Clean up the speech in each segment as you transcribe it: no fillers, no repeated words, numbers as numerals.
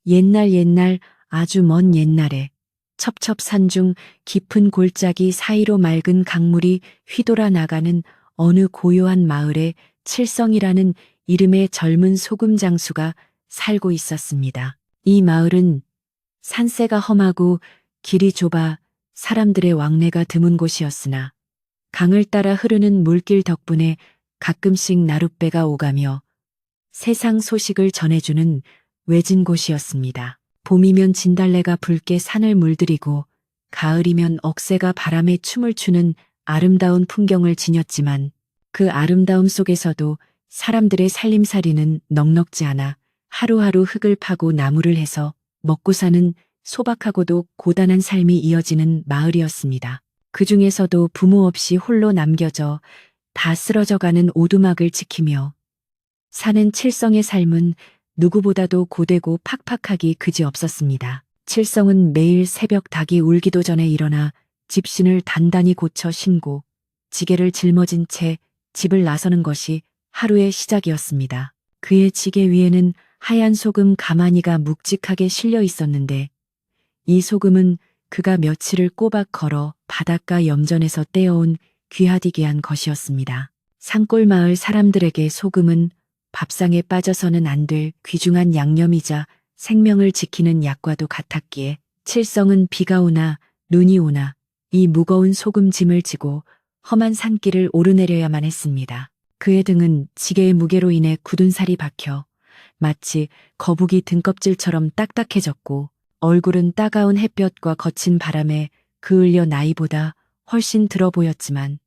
옛날 아주 먼 옛날에 첩첩산 중 깊은 골짜기 사이로 맑은 강물이 휘돌아 나가는 어느 고요한 마을에 칠성이라는 이름의 젊은 소금 장수가 살고 있었습니다. 이 마을은 산세가 험하고 길이 좁아 사람들의 왕래가 드문 곳이었으나 강을 따라 흐르는 물길 덕분에 가끔씩 나룻배가 오가며 세상 소식을 전해주는 외진 곳이었습니다. 봄이면 진달래가 붉게 산을 물들이고 가을이면 억새가 바람에 춤을 추는 아름다운 풍경을 지녔지만 그 아름다움 속에서도 사람들의 살림살이는 넉넉지 않아 하루하루 흙을 파고 나무를 해서 먹고 사는 소박하고도 고단한 삶이 이어지는 마을이었습니다. 그 중에서도 부모 없이 홀로 남겨져 다 쓰러져가는 오두막을 지키며 사는 칠성의 삶은 누구보다도 고되고 팍팍하기 그지없었습니다. 칠성은 매일 새벽 닭이 울기도 전에 일어나 집신을 단단히 고쳐 신고 지게를 짊어진 채 집을 나서는 것이 하루의 시작이었습니다. 그의 지게 위에는 하얀 소금 가마니가 묵직하게 실려 있었는데 이 소금은 그가 며칠을 꼬박 걸어 바닷가 염전에서 떼어온 귀하디게한 것이었습니다. 산골 마을 사람들에게 소금은 밥상에 빠져서는 안 될 귀중한 양념이자 생명을 지키는 약과도 같았기에 칠성은 비가 오나 눈이 오나 이 무거운 소금짐을 지고 험한 산길을 오르내려야만 했습니다. 그의 등은 지게의 무게로 인해 굳은 살이 박혀 마치 거북이 등껍질처럼 딱딱해졌고 얼굴은 따가운 햇볕과 거친 바람에 그을려 나이보다 훨씬 들어 보였지만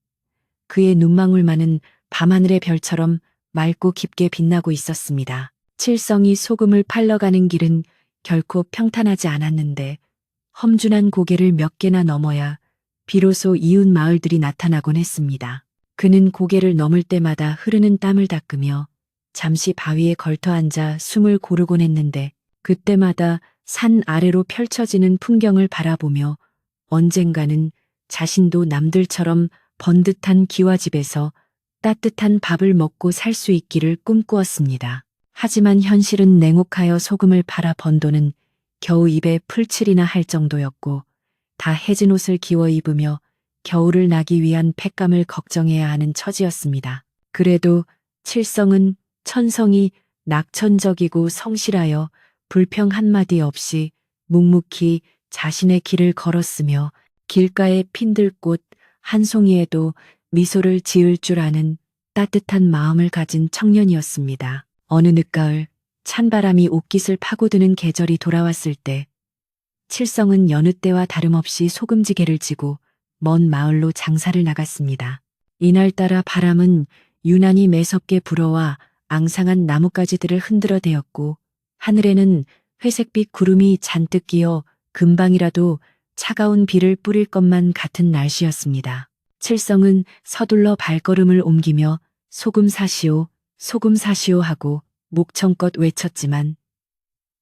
그의 눈망울만은 밤하늘의 별처럼 맑고 깊게 빛나고 있었습니다. 칠성이 소금을 팔러 가는 길은 결코 평탄하지 않았는데 험준한 고개를 몇 개나 넘어야 비로소 이웃 마을들이 나타나곤 했습니다. 그는 고개를 넘을 때마다 흐르는 땀을 닦으며 잠시 바위에 걸터 앉아 숨을 고르곤 했는데 그때마다 산 아래로 펼쳐지는 풍경을 바라보며 언젠가는 자신도 남들처럼 번듯한 기와집에서 따뜻한 밥을 먹고 살 수 있기를 꿈꾸었습니다. 하지만 현실은 냉혹하여 소금을 팔아 번 돈은 겨우 입에 풀칠이나 할 정도였고 다 해진 옷을 기워 입으며 겨울을 나기 위한 팩감을 걱정해야 하는 처지였습니다. 그래도 칠성은 천성이 낙천적이고 성실하여 불평 한마디 없이 묵묵히 자신의 길을 걸었으며 길가의 핀들꽃 한 송이에도 미소를 지을 줄 아는 따뜻한 마음을 가진 청년이었습니다. 어느 늦가을 찬바람이 옷깃을 파고드는 계절이 돌아왔을 때 칠성은 여느 때와 다름없이 소금지게를 지고 먼 마을로 장사를 나갔습니다. 이날따라 바람은 유난히 매섭게 불어와 앙상한 나뭇가지들을 흔들어대었고 하늘에는 회색빛 구름이 잔뜩 끼어 금방이라도 차가운 비를 뿌릴 것만 같은 날씨였습니다. 칠성은 서둘러 발걸음을 옮기며 소금 사시오, 소금 사시오 하고 목청껏 외쳤지만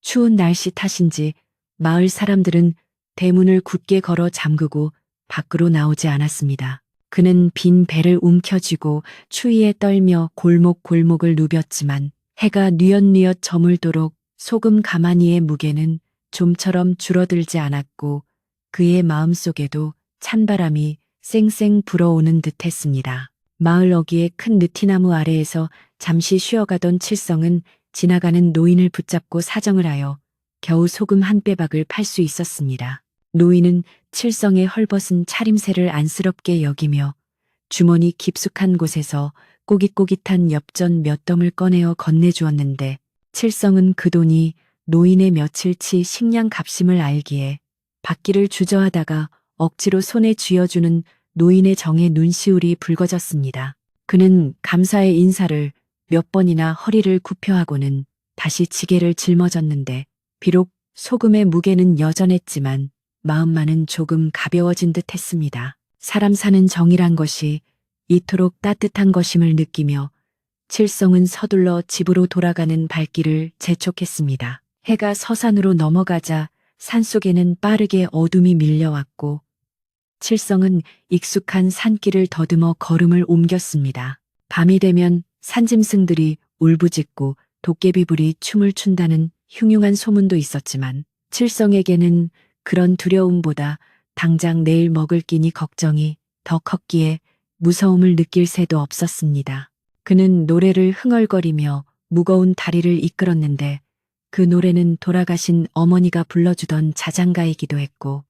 추운 날씨 탓인지 마을 사람들은 대문을 굳게 걸어 잠그고 밖으로 나오지 않았습니다. 그는 빈 배를 움켜쥐고 추위에 떨며 골목골목을 누볐지만 해가 뉘엿뉘엿 저물도록 소금 가마니의 무게는 좀처럼 줄어들지 않았고 그의 마음속에도 찬바람이 쌩쌩 불어오는 듯 했습니다. 마을 어귀의 큰 느티나무 아래에서 잠시 쉬어가던 칠성은 지나가는 노인을 붙잡고 사정을 하여 겨우 소금 한 빼박을 팔 수 있었습니다. 노인은 칠성의 헐벗은 차림새를 안쓰럽게 여기며 주머니 깊숙한 곳에서 꼬깃꼬깃한 엽전 몇 덤을 꺼내어 건네주었는데 칠성은 그 돈이 노인의 며칠치 식량 값임을 알기에 받기를 주저하다가 억지로 손에 쥐어주는 노인의 정에 눈시울이 붉어졌습니다. 그는 감사의 인사를 몇 번이나 허리를 굽혀하고는 다시 지게를 짊어졌는데 비록 소금의 무게는 여전했지만 마음만은 조금 가벼워진 듯 했습니다. 사람 사는 정이란 것이 이토록 따뜻한 것임을 느끼며 칠성은 서둘러 집으로 돌아가는 발길을 재촉했습니다. 해가 서산으로 넘어가자 산속에는 빠르게 어둠이 밀려왔고 칠성은 익숙한 산길을 더듬어 걸음을 옮겼습니다. 밤이 되면 산짐승들이 울부짖고 도깨비불이 춤을 춘다는 흉흉한 소문도 있었지만 칠성에게는 그런 두려움보다 당장 내일 먹을 끼니 걱정이 더 컸기에 무서움을 느낄 새도 없었습니다. 그는 노래를 흥얼거리며 무거운 다리를 이끌었는데 그 노래는 돌아가신 어머니가 불러주던 자장가이기도 했고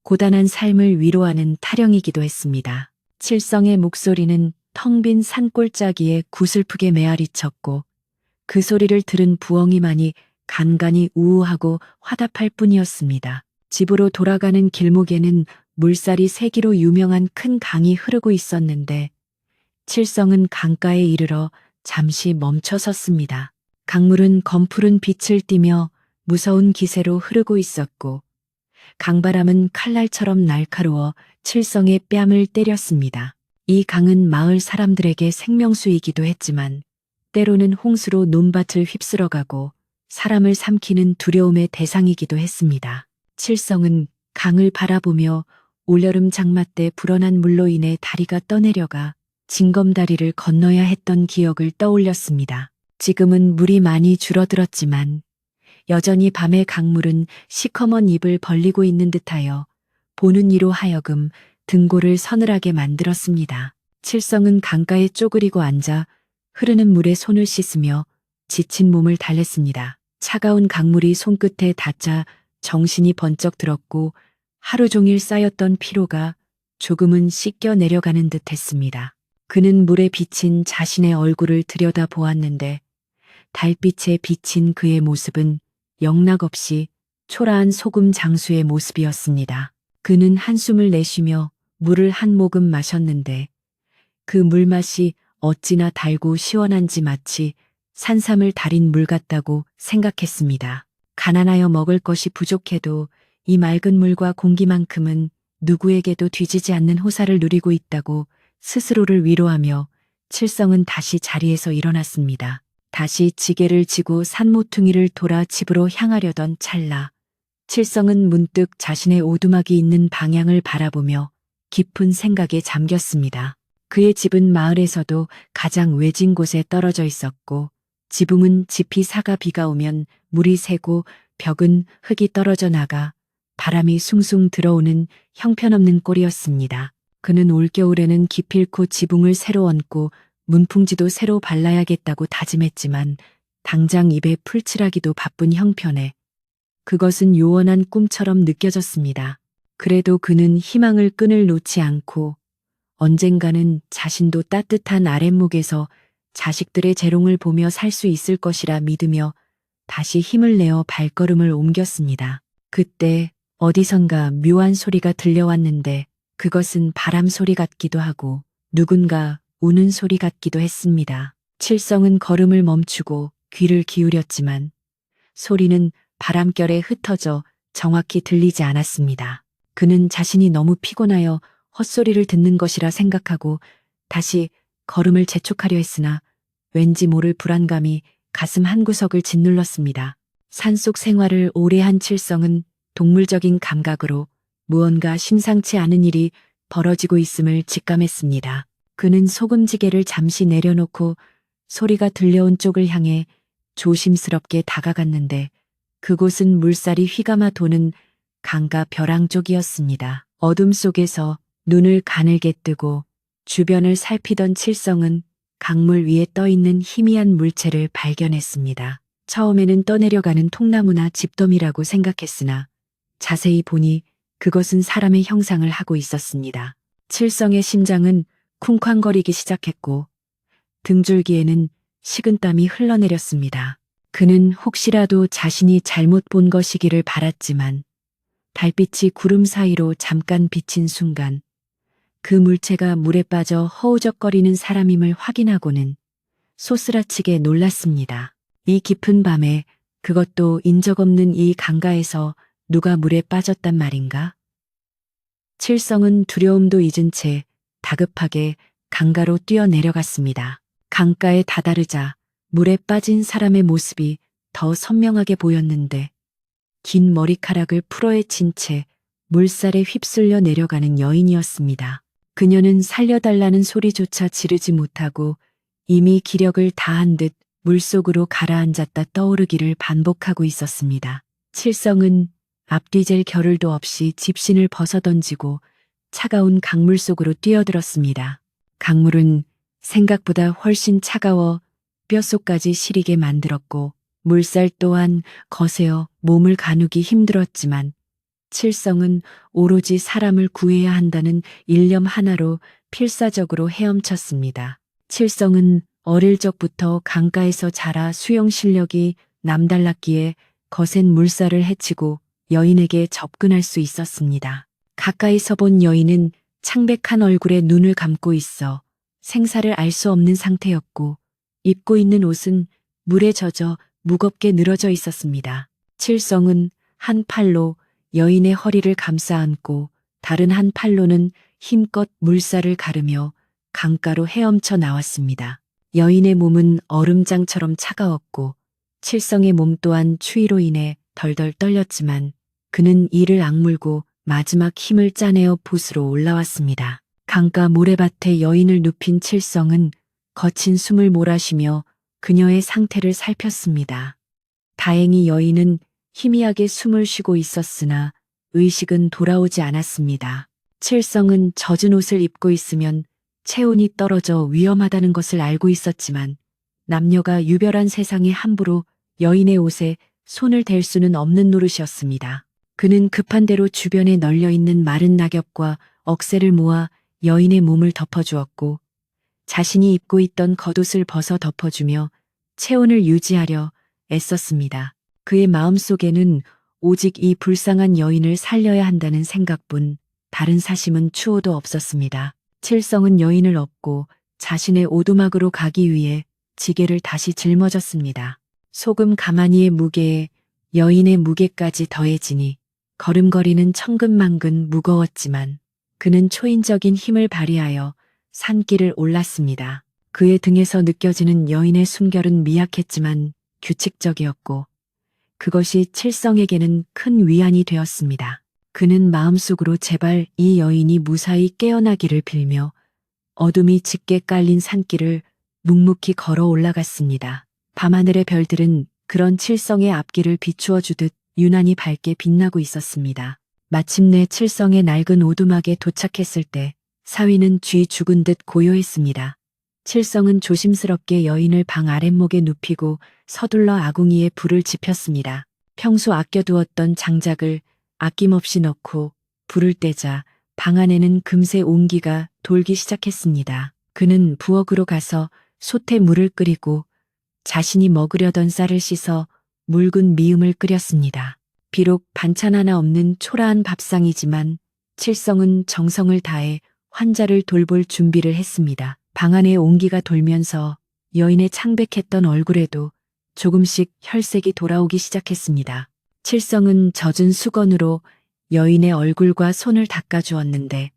고단한 삶을 위로하는 타령이기도 했습니다. 칠성의 목소리는 텅 빈 산골짜기에 구슬프게 메아리쳤고 그 소리를 들은 부엉이만이 간간히 우우하고 화답할 뿐이었습니다. 집으로 돌아가는 길목에는 물살이 세기로 유명한 큰 강이 흐르고 있었는데 칠성은 강가에 이르러 잠시 멈춰 섰습니다. 강물은 검푸른 빛을 띠며 무서운 기세로 흐르고 있었고 강바람은 칼날처럼 날카로워 칠성의 뺨을 때렸습니다. 이 강은 마을 사람들에게 생명수이기도 했지만 때로는 홍수로 논밭을 휩쓸어가고 사람을 삼키는 두려움의 대상이기도 했습니다. 칠성은 강을 바라보며 올여름 장마 때 불어난 물로 인해 다리가 떠내려가 징검다리를 건너야 했던 기억을 떠올렸습니다. 지금은 물이 많이 줄어들었지만 여전히 밤의 강물은 시커먼 입을 벌리고 있는 듯하여 보는 이로 하여금 등골을 서늘하게 만들었습니다. 칠성은 강가에 쪼그리고 앉아 흐르는 물에 손을 씻으며 지친 몸을 달랬습니다. 차가운 강물이 손끝에 닿자 정신이 번쩍 들었고 하루 종일 쌓였던 피로가 조금은 씻겨 내려가는 듯 했습니다. 그는 물에 비친 자신의 얼굴을 들여다 보았는데 달빛에 비친 그의 모습은 영락없이 초라한 소금 장수의 모습이었습니다. 그는 한숨을 내쉬며 물을 한 모금 마셨는데 그 물맛이 어찌나 달고 시원한지 마치 산삼을 달인 물 같다고 생각했습니다. 가난하여 먹을 것이 부족해도 이 맑은 물과 공기만큼은 누구에게도 뒤지지 않는 호사를 누리고 있다고 스스로를 위로하며 칠성은 다시 자리에서 일어났습니다. 다시 지게를 지고 산모퉁이를 돌아 집으로 향하려던 찰나 칠성은 문득 자신의 오두막이 있는 방향을 바라보며 깊은 생각에 잠겼습니다. 그의 집은 마을에서도 가장 외진 곳에 떨어져 있었고 지붕은 지피 사가 비가 오면 물이 새고 벽은 흙이 떨어져 나가 바람이 숭숭 들어오는 형편없는 꼴이었습니다. 그는 올겨울에는 기필코 지붕을 새로 얹고 문풍지도 새로 발라야겠다고 다짐했지만 당장 입에 풀칠하기도 바쁜 형편에 그것은 요원한 꿈처럼 느껴졌습니다. 그래도 그는 희망을 끈을 놓지 않고 언젠가는 자신도 따뜻한 아랫목에서 자식들의 재롱을 보며 살 수 있을 것이라 믿으며 다시 힘을 내어 발걸음을 옮겼습니다. 그때 어디선가 묘한 소리가 들려왔는데 그것은 바람 소리 같기도 하고 누군가 우는 소리 같기도 했습니다. 칠성은 걸음을 멈추고 귀를 기울였지만 소리는 바람결에 흩어져 정확히 들리지 않았습니다. 그는 자신이 너무 피곤하여 헛소리를 듣는 것이라 생각하고 다시 걸음을 재촉하려 했으나 왠지 모를 불안감이 가슴 한구석을 짓눌렀습니다. 산속 생활을 오래 한 칠성은 동물적인 감각으로 무언가 심상치 않은 일이 벌어지고 있음을 직감했습니다. 그는 소금지게를 잠시 내려놓고 소리가 들려온 쪽을 향해 조심스럽게 다가갔는데 그곳은 물살이 휘감아 도는 강가 벼랑 쪽이었습니다. 어둠 속에서 눈을 가늘게 뜨고 주변을 살피던 칠성은 강물 위에 떠있는 희미한 물체를 발견했습니다. 처음에는 떠내려가는 통나무나 집더미라고 생각했으나 자세히 보니 그것은 사람의 형상을 하고 있었습니다. 칠성의 심장은 쿵쾅거리기 시작했고 등줄기에는 식은땀이 흘러내렸습니다. 그는 혹시라도 자신이 잘못 본 것이기를 바랐지만 달빛이 구름 사이로 잠깐 비친 순간 그 물체가 물에 빠져 허우적거리는 사람임을 확인하고는 소스라치게 놀랐습니다. 이 깊은 밤에 그것도 인적 없는 이 강가에서 누가 물에 빠졌단 말인가? 칠성은 두려움도 잊은 채 다급하게 강가로 뛰어내려갔습니다. 강가에 다다르자 물에 빠진 사람의 모습이 더 선명하게 보였는데 긴 머리카락을 풀어헤친 채 물살에 휩쓸려 내려가는 여인이었습니다. 그녀는 살려달라는 소리조차 지르지 못하고 이미 기력을 다한 듯 물속으로 가라앉았다 떠오르기를 반복하고 있었습니다. 칠성은 앞뒤질 겨를도 없이 집신을 벗어던지고 차가운 강물 속으로 뛰어들었습니다. 강물은 생각보다 훨씬 차가워 뼛속까지 시리게 만들었고 물살 또한 거세어 몸을 가누기 힘들었지만 칠성은 오로지 사람을 구해야 한다는 일념 하나로 필사적으로 헤엄쳤습니다. 칠성은 어릴 적부터 강가에서 자라 수영 실력이 남달랐기에 거센 물살을 헤치고 여인에게 접근할 수 있었습니다. 가까이서 본 여인은 창백한 얼굴에 눈을 감고 있어 생사를 알 수 없는 상태였고 입고 있는 옷은 물에 젖어 무겁게 늘어져 있었습니다. 칠성은 한 팔로 여인의 허리를 감싸 안고 다른 한 팔로는 힘껏 물살을 가르며 강가로 헤엄쳐 나왔습니다. 여인의 몸은 얼음장처럼 차가웠고 칠성의 몸 또한 추위로 인해 덜덜 떨렸지만 그는 이를 악물고 마지막 힘을 짜내어 붓으로 올라왔습니다. 강가 모래밭에 여인을 눕힌 칠성은 거친 숨을 몰아쉬며 그녀의 상태를 살폈습니다. 다행히 여인은 희미하게 숨을 쉬고 있었으나 의식은 돌아오지 않았습니다. 칠성은 젖은 옷을 입고 있으면 체온이 떨어져 위험하다는 것을 알고 있었지만 남녀가 유별한 세상에 함부로 여인의 옷에 손을 댈 수는 없는 노릇이었습니다. 그는 급한 대로 주변에 널려있는 마른 낙엽과 억새를 모아 여인의 몸을 덮어주었고 자신이 입고 있던 겉옷을 벗어 덮어주며 체온을 유지하려 애썼습니다. 그의 마음속에는 오직 이 불쌍한 여인을 살려야 한다는 생각뿐 다른 사심은 추호도 없었습니다. 칠성은 여인을 업고 자신의 오두막으로 가기 위해 지게를 다시 짊어졌습니다. 소금 가마니의 무게에 여인의 무게까지 더해지니 걸음걸이는 천근만근 무거웠지만 그는 초인적인 힘을 발휘하여 산길을 올랐습니다. 그의 등에서 느껴지는 여인의 숨결은 미약했지만 규칙적이었고 그것이 칠성에게는 큰 위안이 되었습니다. 그는 마음속으로 제발 이 여인이 무사히 깨어나기를 빌며 어둠이 짙게 깔린 산길을 묵묵히 걸어 올라갔습니다. 밤하늘의 별들은 그런 칠성의 앞길을 비추어 주듯 유난히 밝게 빛나고 있었습니다. 마침내 칠성의 낡은 오두막에 도착했을 때 사위는 쥐 죽은 듯 고요했습니다. 칠성은 조심스럽게 여인을 방 아랫목에 눕히고 서둘러 아궁이에 불을 지폈습니다. 평소 아껴두었던 장작을 아낌없이 넣고 불을 떼자 방 안에는 금세 온기가 돌기 시작했습니다. 그는 부엌으로 가서 솥에 물을 끓이고 자신이 먹으려던 쌀을 씻어 묽은 미음을 끓였습니다. 비록 반찬 하나 없는 초라한 밥상이지만 칠성은 정성을 다해 환자를 돌볼 준비를 했습니다. 방 안에 온기가 돌면서 여인의 창백했던 얼굴에도 조금씩 혈색이 돌아오기 시작했습니다. 칠성은 젖은 수건으로 여인의 얼굴과 손을 닦아주었는데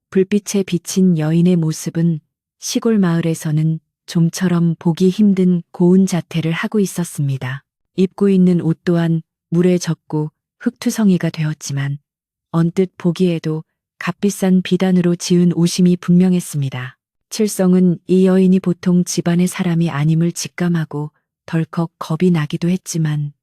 불빛에 비친 여인의 모습은 시골 마을에서는 좀처럼 보기 힘든 고운 자태를 하고 있었습니다. 입고 있는 옷 또한 물에 젖고 흙투성이가 되었지만 언뜻 보기에도 값비싼 비단으로 지은 옷임이 분명했습니다. 칠성은 이 여인이 보통 집안의 사람이 아님을 직감하고 덜컥 겁이 나기도 했지만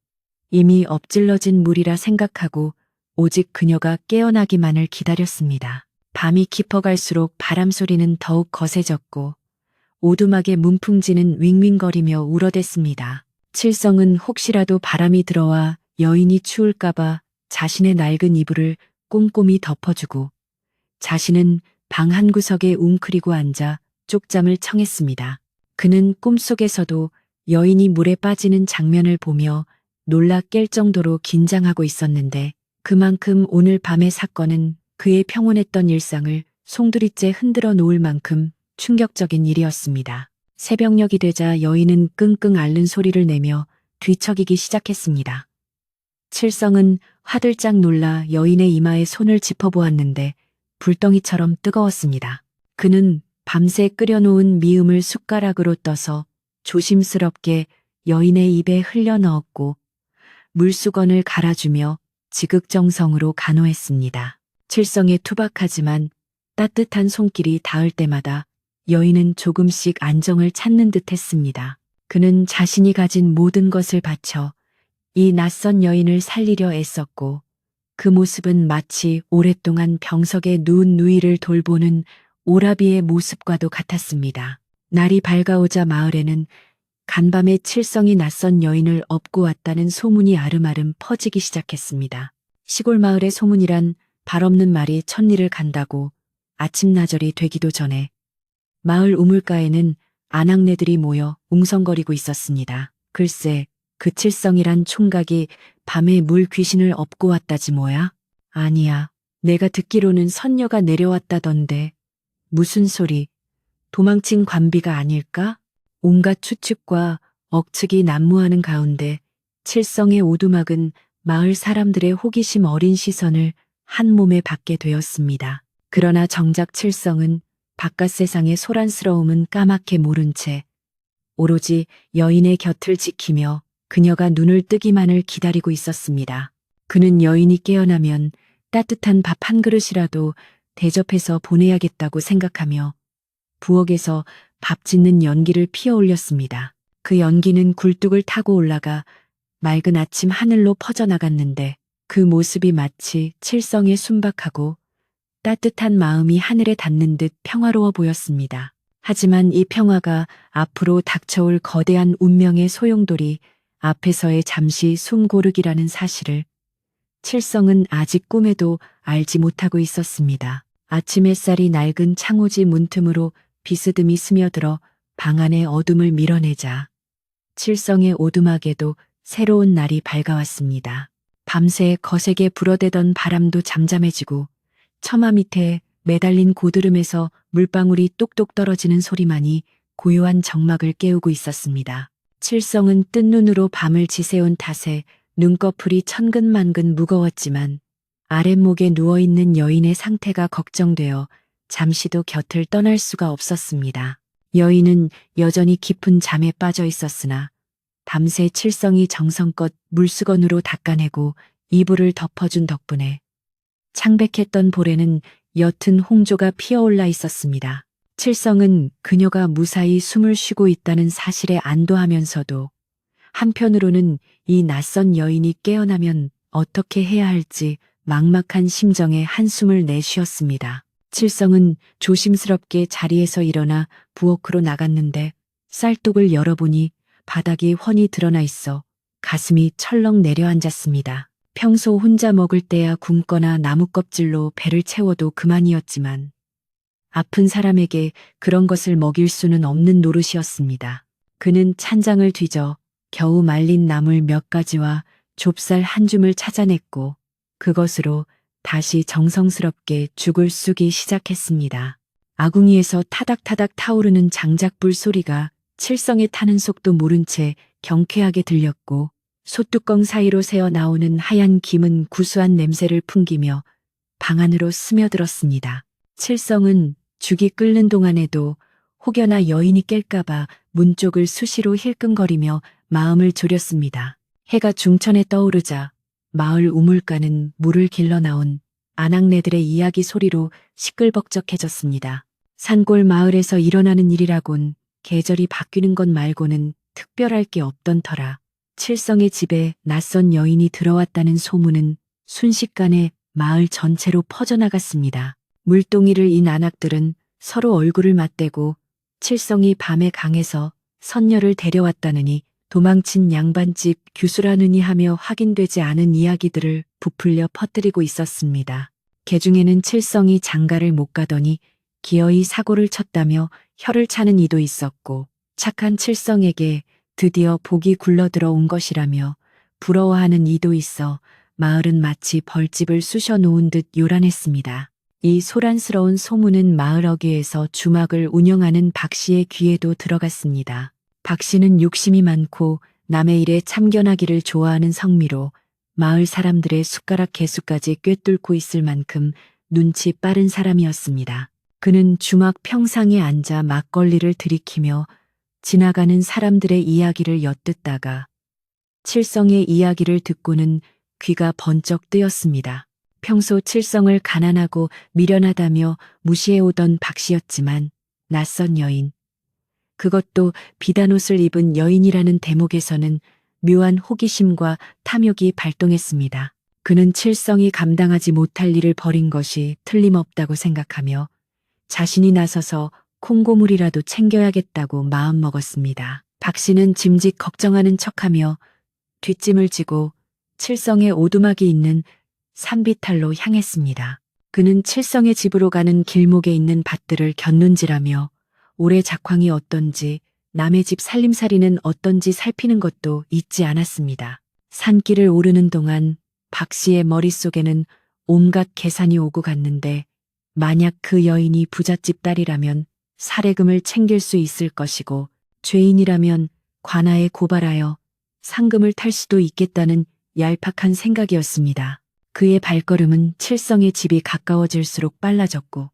이미 엎질러진 물이라 생각하고 오직 그녀가 깨어나기만을 기다렸습니다. 밤이 깊어갈수록 바람 소리는 더욱 거세졌고 오두막의 문풍지는 윙윙거리며 울어댔습니다. 칠성은 혹시라도 바람이 들어와 여인이 추울까봐 자신의 낡은 이불을 꼼꼼히 덮어주고 자신은 방 한구석에 웅크리고 앉아 쪽잠을 청했습니다. 그는 꿈속에서도 여인이 물에 빠지는 장면을 보며 놀라 깰 정도로 긴장하고 있었는데 그만큼 오늘 밤의 사건은 그의 평온했던 일상을 송두리째 흔들어 놓을 만큼 충격적인 일이었습니다. 새벽녘이 되자 여인은 끙끙 앓는 소리를 내며 뒤척이기 시작했습니다. 칠성은 화들짝 놀라 여인의 이마에 손을 짚어보았는데 불덩이처럼 뜨거웠습니다. 그는 밤새 끓여놓은 미음을 숟가락으로 떠서 조심스럽게 여인의 입에 흘려 넣었고 물수건을 갈아주며 지극정성으로 간호했습니다. 칠성의 투박하지만 따뜻한 손길이 닿을 때마다 여인은 조금씩 안정을 찾는 듯 했습니다. 그는 자신이 가진 모든 것을 바쳐 이 낯선 여인을 살리려 애썼고 그 모습은 마치 오랫동안 병석에 누운 누이를 돌보는 오라비의 모습과도 같았습니다. 날이 밝아오자 마을에는 간밤에 칠성이 낯선 여인을 업고 왔다는 소문이 아름아름 퍼지기 시작했습니다. 시골 마을의 소문이란 발 없는 말이 천리를 간다고 아침나절이 되기도 전에 마을 우물가에는 아낙네들이 모여 웅성거리고 있었습니다. 글쎄, 그 칠성이란 총각이 밤에 물 귀신을 업고 왔다지 뭐야? 아니야. 내가 듣기로는 선녀가 내려왔다던데. 무슨 소리? 도망친 관비가 아닐까? 온갖 추측과 억측이 난무하는 가운데 칠성의 오두막은 마을 사람들의 호기심 어린 시선을 한 몸에 받게 되었습니다. 그러나 정작 칠성은 바깥 세상의 소란스러움은 까맣게 모른 채 오로지 여인의 곁을 지키며 그녀가 눈을 뜨기만을 기다리고 있었습니다. 그는 여인이 깨어나면 따뜻한 밥 한 그릇이라도 대접해서 보내야겠다고 생각하며 부엌에서 밥 짓는 연기를 피어 올렸습니다. 그 연기는 굴뚝을 타고 올라가 맑은 아침 하늘로 퍼져나갔는데 그 모습이 마치 칠성의 순박하고 따뜻한 마음이 하늘에 닿는 듯 평화로워 보였습니다. 하지만 이 평화가 앞으로 닥쳐올 거대한 운명의 소용돌이 앞에서의 잠시 숨 고르기라는 사실을 칠성은 아직 꿈에도 알지 못하고 있었습니다. 아침 햇살이 낡은 창호지 문틈으로 비스듬히 스며들어 방 안의 어둠을 밀어내자 칠성의 오두막에도 새로운 날이 밝아왔습니다. 밤새 거세게 불어대던 바람도 잠잠해지고 처마 밑에 매달린 고드름에서 물방울이 똑똑 떨어지는 소리만이 고요한 정막을 깨우고 있었습니다. 칠성은 뜬 눈으로 밤을 지새운 탓에 눈꺼풀이 천근만근 무거웠지만 아랫목에 누워있는 여인의 상태가 걱정되어 잠시도 곁을 떠날 수가 없었습니다. 여인은 여전히 깊은 잠에 빠져 있었으나 밤새 칠성이 정성껏 물수건으로 닦아내고 이불을 덮어준 덕분에 창백했던 볼에는 옅은 홍조가 피어올라 있었습니다. 칠성은 그녀가 무사히 숨을 쉬고 있다는 사실에 안도하면서도 한편으로는 이 낯선 여인이 깨어나면 어떻게 해야 할지 막막한 심정에 한숨을 내쉬었습니다. 칠성은 조심스럽게 자리에서 일어나 부엌으로 나갔는데 쌀독을 열어보니 바닥이 훤히 드러나 있어 가슴이 철렁 내려앉았습니다. 평소 혼자 먹을 때야 굶거나 나무 껍질로 배를 채워도 그만이었지만 아픈 사람에게 그런 것을 먹일 수는 없는 노릇이었습니다. 그는 찬장을 뒤져 겨우 말린 나물 몇 가지와 좁쌀 한 줌을 찾아냈고 그것으로 다시 정성스럽게 죽을 쑤기 시작했습니다. 아궁이에서 타닥타닥 타오르는 장작불 소리가 칠성에 타는 속도 모른 채 경쾌하게 들렸고 솥뚜껑 사이로 새어 나오는 하얀 김은 구수한 냄새를 풍기며 방 안으로 스며들었습니다. 칠성은 죽이 끓는 동안에도 혹여나 여인이 깰까봐 문 쪽을 수시로 힐끔거리며 마음을 졸였습니다. 해가 중천에 떠오르자 마을 우물가는 물을 길러 나온 아낙네들의 이야기 소리로 시끌벅적해졌습니다. 산골 마을에서 일어나는 일이라곤 계절이 바뀌는 것 말고는 특별할 게 없던 터라 칠성의 집에 낯선 여인이 들어왔다는 소문은 순식간에 마을 전체로 퍼져나갔습니다. 물동이를 인 아낙들은 서로 얼굴을 맞대고 칠성이 밤에 강에서 선녀를 데려왔다느니 도망친 양반집 규수라느니 하며 확인되지 않은 이야기들을 부풀려 퍼뜨리고 있었습니다. 개중에는 칠성이 장가를 못 가더니 기어이 사고를 쳤다며 혀를 차는 이도 있었고 착한 칠성에게 드디어 복이 굴러들어 온 것이라며 부러워하는 이도 있어 마을은 마치 벌집을 쑤셔 놓은 듯 요란했습니다. 이 소란스러운 소문은 마을 어귀에서 주막을 운영하는 박 씨의 귀에도 들어갔습니다. 박 씨는 욕심이 많고 남의 일에 참견하기를 좋아하는 성미로 마을 사람들의 숟가락 개수까지 꿰뚫고 있을 만큼 눈치 빠른 사람이었습니다. 그는 주막 평상에 앉아 막걸리를 들이키며 지나가는 사람들의 이야기를 엿듣다가 칠성의 이야기를 듣고는 귀가 번쩍 뜨였습니다. 평소 칠성을 가난하고 미련하다며 무시해오던 박 씨였지만 낯선 여인, 그것도 비단옷을 입은 여인이라는 대목에서는 묘한 호기심과 탐욕이 발동했습니다. 그는 칠성이 감당하지 못할 일을 벌인 것이 틀림없다고 생각하며 자신이 나서서 콩고물이라도 챙겨야겠다고 마음먹었습니다. 박 씨는 짐짓 걱정하는 척하며 뒷짐을 지고 칠성의 오두막이 있는 산비탈로 향했습니다. 그는 칠성의 집으로 가는 길목에 있는 밭들을 곁눈질하며 올해 작황이 어떤지, 남의 집 살림살이는 어떤지 살피는 것도 잊지 않았습니다. 산길을 오르는 동안 박 씨의 머릿속에는 온갖 계산이 오고 갔는데 만약 그 여인이 부잣집 딸이라면 사례금을 챙길 수 있을 것이고 죄인이라면 관아에 고발하여 상금을 탈 수도 있겠다는 얄팍한 생각이었습니다. 그의 발걸음은 칠성의 집이 가까워질수록 빨라졌고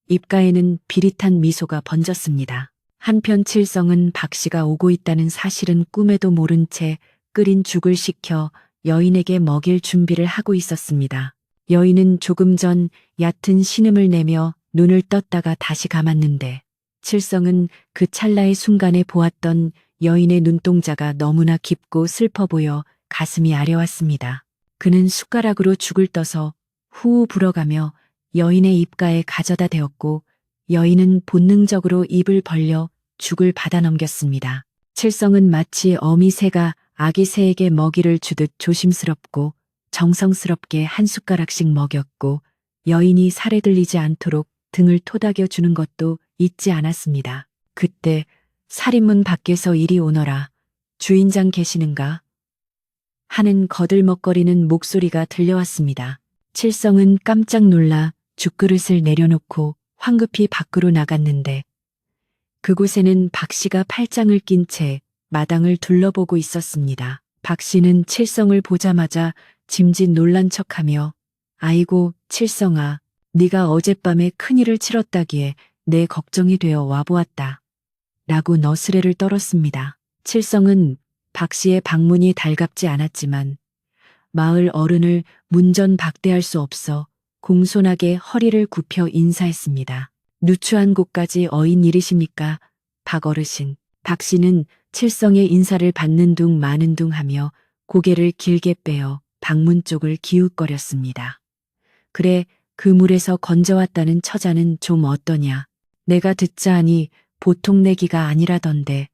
입가에는 비릿한 미소가 번졌습니다. 한편 칠성은 박 씨가 오고 있다는 사실은 꿈에도 모른 채 끓인 죽을 식혀 여인에게 먹일 준비를 하고 있었습니다. 여인은 조금 전 얕은 신음을 내며 눈을 떴다가 다시 감았는데 칠성은 그 찰나의 순간에 보았던 여인의 눈동자가 너무나 깊고 슬퍼 보여 가슴이 아려왔습니다. 그는 숟가락으로 죽을 떠서 후후 불어가며 여인의 입가에 가져다 대었고 여인은 본능적으로 입을 벌려 죽을 받아 넘겼습니다. 칠성은 마치 어미 새가 아기 새에게 먹이를 주듯 조심스럽고 정성스럽게 한 숟가락씩 먹였고 여인이 살에 들리지 않도록 등을 토닥여 주는 것도 잊지 않았습니다. 그때 살인문 밖에서 이리 오너라. 주인장 계시는가? 하는 거들먹거리는 목소리가 들려왔습니다. 칠성은 깜짝 놀라 죽그릇을 내려놓고 황급히 밖으로 나갔는데 그곳에는 박 씨가 팔짱을 낀 채 마당을 둘러보고 있었습니다. 박 씨는 칠성을 보자마자 짐짓 놀란 척하며 아이고 칠성아, 네가 어젯밤에 큰일을 치렀다기에 내 걱정이 되어 와보았다. 라고 너스레를 떨었습니다. 칠성은 박 씨의 방문이 달갑지 않았지만 마을 어른을 문전박대할 수 없어 공손하게 허리를 굽혀 인사했습니다. 누추한 곳까지 어인 일이십니까? 박 어르신. 박 씨는 칠성의 인사를 받는 둥 마는 둥 하며 고개를 길게 빼어 방문 쪽을 기웃거렸습니다. 그래, 그 물에서 건져왔다는 처자는 좀 어떠냐? 내가 듣자 하니 보통 내기가 아니라던데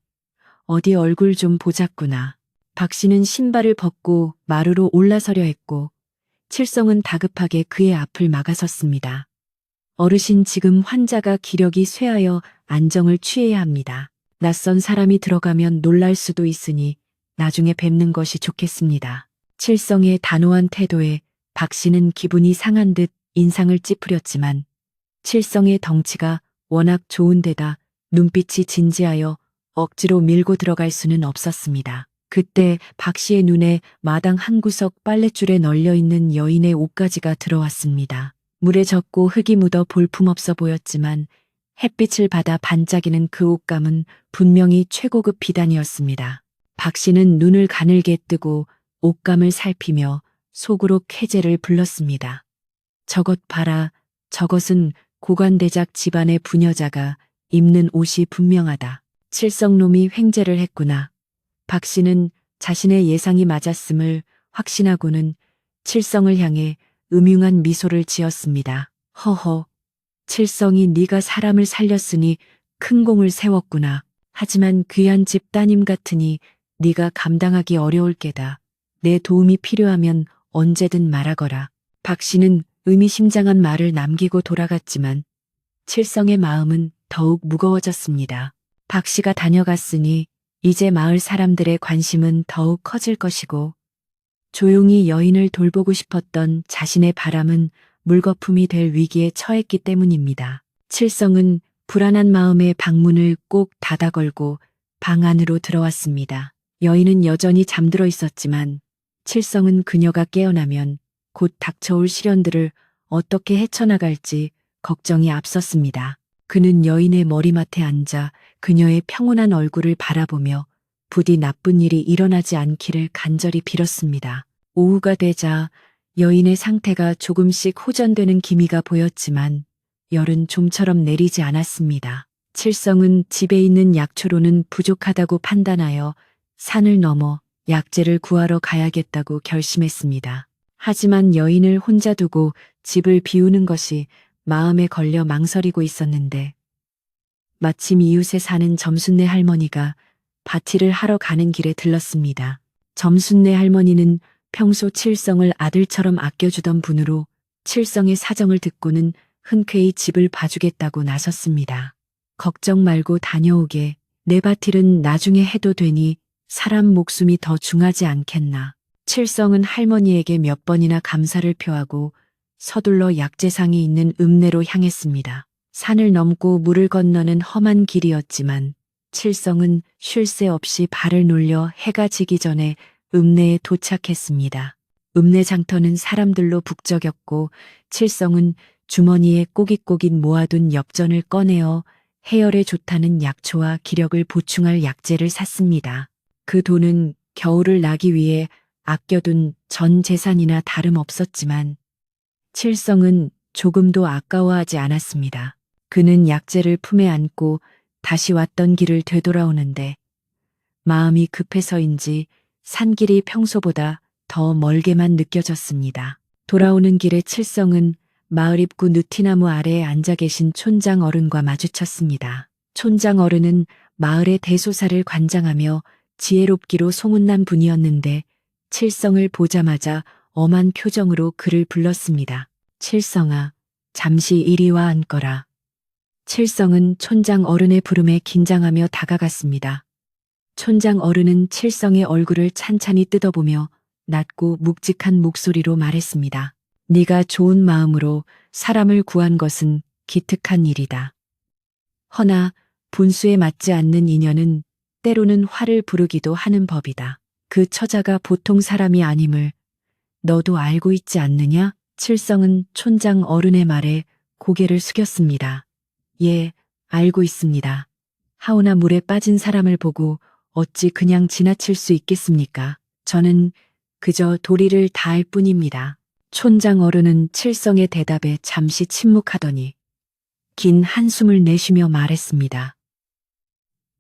어디 얼굴 좀 보자꾸나. 박 씨는 신발을 벗고 마루로 올라서려 했고 칠성은 다급하게 그의 앞을 막아섰습니다. 어르신 지금 환자가 기력이 쇠하여 안정을 취해야 합니다. 낯선 사람이 들어가면 놀랄 수도 있으니 나중에 뵙는 것이 좋겠습니다. 칠성의 단호한 태도에 박 씨는 기분이 상한 듯 인상을 찌푸렸지만 칠성의 덩치가 워낙 좋은 데다 눈빛이 진지하여 억지로 밀고 들어갈 수는 없었습니다. 그때 박 씨의 눈에 마당 한 구석 빨랫줄에 널려있는 여인의 옷가지가 들어왔습니다. 물에 젖고 흙이 묻어 볼품없어 보였지만 햇빛을 받아 반짝이는 그 옷감은 분명히 최고급 비단이었습니다. 박 씨는 눈을 가늘게 뜨고 옷감을 살피며 속으로 쾌재를 불렀습니다. 저것 봐라. 저것은 고관대작 집안의 부녀자가 입는 옷이 분명하다. 칠성놈이 횡재를 했구나. 박 씨는 자신의 예상이 맞았음을 확신하고는 칠성을 향해 음흉한 미소를 지었습니다. 허허, 칠성이 네가 사람을 살렸으니 큰 공을 세웠구나. 하지만 귀한 집 따님 같으니 네가 감당하기 어려울 게다. 내 도움이 필요하면 언제든 말하거라. 박 씨는 의미심장한 말을 남기고 돌아갔지만 칠성의 마음은 더욱 무거워졌습니다. 박 씨가 다녀갔으니 이제 마을 사람들의 관심은 더욱 커질 것이고 조용히 여인을 돌보고 싶었던 자신의 바람은 물거품이 될 위기에 처했기 때문입니다. 칠성은 불안한 마음에 방문을 꼭 닫아 걸고 방 안으로 들어왔습니다. 여인은 여전히 잠들어 있었지만 칠성은 그녀가 깨어나면 곧 닥쳐올 시련들을 어떻게 헤쳐나갈지 걱정이 앞섰습니다. 그는 여인의 머리맡에 앉아 그녀의 평온한 얼굴을 바라보며 부디 나쁜 일이 일어나지 않기를 간절히 빌었습니다. 오후가 되자 여인의 상태가 조금씩 호전되는 기미가 보였지만 열은 좀처럼 내리지 않았습니다. 칠성은 집에 있는 약초로는 부족하다고 판단하여 산을 넘어 약재를 구하러 가야겠다고 결심했습니다. 하지만 여인을 혼자 두고 집을 비우는 것이 마음에 걸려 망설이고 있었는데 마침 이웃에 사는 점순네 할머니가 바티를 하러 가는 길에 들렀습니다. 점순네 할머니는 평소 칠성을 아들처럼 아껴주던 분으로 칠성의 사정을 듣고는 흔쾌히 집을 봐주겠다고 나섰습니다. 걱정 말고 다녀오게. 내 바틸은 나중에 해도 되니 사람 목숨이 더 중하지 않겠나. 칠성은 할머니에게 몇 번이나 감사를 표하고 서둘러 약재상이 있는 읍내로 향했습니다. 산을 넘고 물을 건너는 험한 길이었지만 칠성은 쉴 새 없이 발을 놀려 해가 지기 전에 읍내에 도착했습니다. 읍내 장터는 사람들로 북적였고 칠성은 주머니에 꼬깃꼬깃 모아둔 엽전을 꺼내어 해열에 좋다는 약초와 기력을 보충할 약재를 샀습니다. 그 돈은 겨울을 나기 위해 아껴둔 전 재산이나 다름없었지만 칠성은 조금도 아까워하지 않았습니다. 그는 약재를 품에 안고 다시 왔던 길을 되돌아오는데 마음이 급해서인지 산길이 평소보다 더 멀게만 느껴졌습니다. 돌아오는 길에 칠성은 마을 입구 느티나무 아래에 앉아 계신 촌장 어른과 마주쳤습니다. 촌장 어른은 마을의 대소사를 관장하며 지혜롭기로 소문난 분이었는데 칠성을 보자마자 엄한 표정으로 그를 불렀습니다. 칠성아, 잠시 이리 와 앉거라. 칠성은 촌장 어른의 부름에 긴장하며 다가갔습니다. 촌장 어른은 칠성의 얼굴을 찬찬히 뜯어보며 낮고 묵직한 목소리로 말했습니다. 네가 좋은 마음으로 사람을 구한 것은 기특한 일이다. 허나 분수에 맞지 않는 인연은 때로는 화를 부르기도 하는 법이다. 그 처자가 보통 사람이 아님을 너도 알고 있지 않느냐? 칠성은 촌장 어른의 말에 고개를 숙였습니다. 예, 알고 있습니다. 하오나 물에 빠진 사람을 보고 어찌 그냥 지나칠 수 있겠습니까? 저는 그저 도리를 다할 뿐입니다. 촌장 어른은 칠성의 대답에 잠시 침묵하더니 긴 한숨을 내쉬며 말했습니다.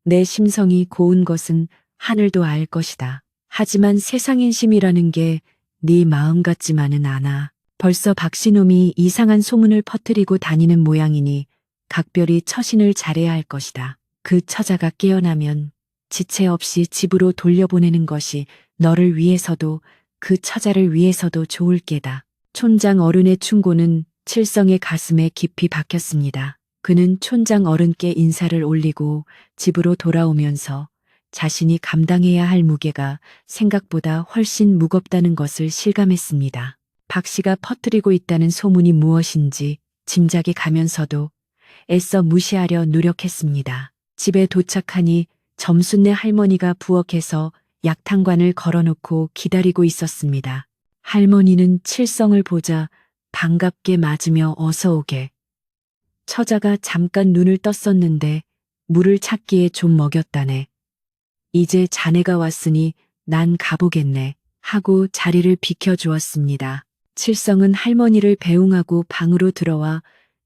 내 심성이 고운 것은 하늘도 알 것이다. 하지만 세상인심이라는 게 네 마음 같지만은 않아. 벌써 박씨놈이 이상한 소문을 퍼뜨리고 다니는 모양이니 각별히 처신을 잘해야 할 것이다. 그 처자가 깨어나면 지체 없이 집으로 돌려보내는 것이 너를 위해서도 그 처자를 위해서도 좋을 게다. 촌장 어른의 충고는 칠성의 가슴에 깊이 박혔습니다. 그는 촌장 어른께 인사를 올리고 집으로 돌아오면서 자신이 감당해야 할 무게가 생각보다 훨씬 무겁다는 것을 실감했습니다. 박 씨가 퍼뜨리고 있다는 소문이 무엇인지 짐작이 가면서도 애써 무시하려 노력했습니다. 집에 도착하니 점순네 할머니가 부엌에서 약탕관을 걸어놓고 기다리고 있었습니다. 할머니는 칠성을 보자 반갑게 맞으며 어서 오게. 처자가 잠깐 눈을 떴었는데 물을 찾기에 좀 먹였다네. 이제 자네가 왔으니 난 가보겠네 하고 자리를 비켜주었습니다. 칠성은 할머니를 배웅하고 방으로 들어와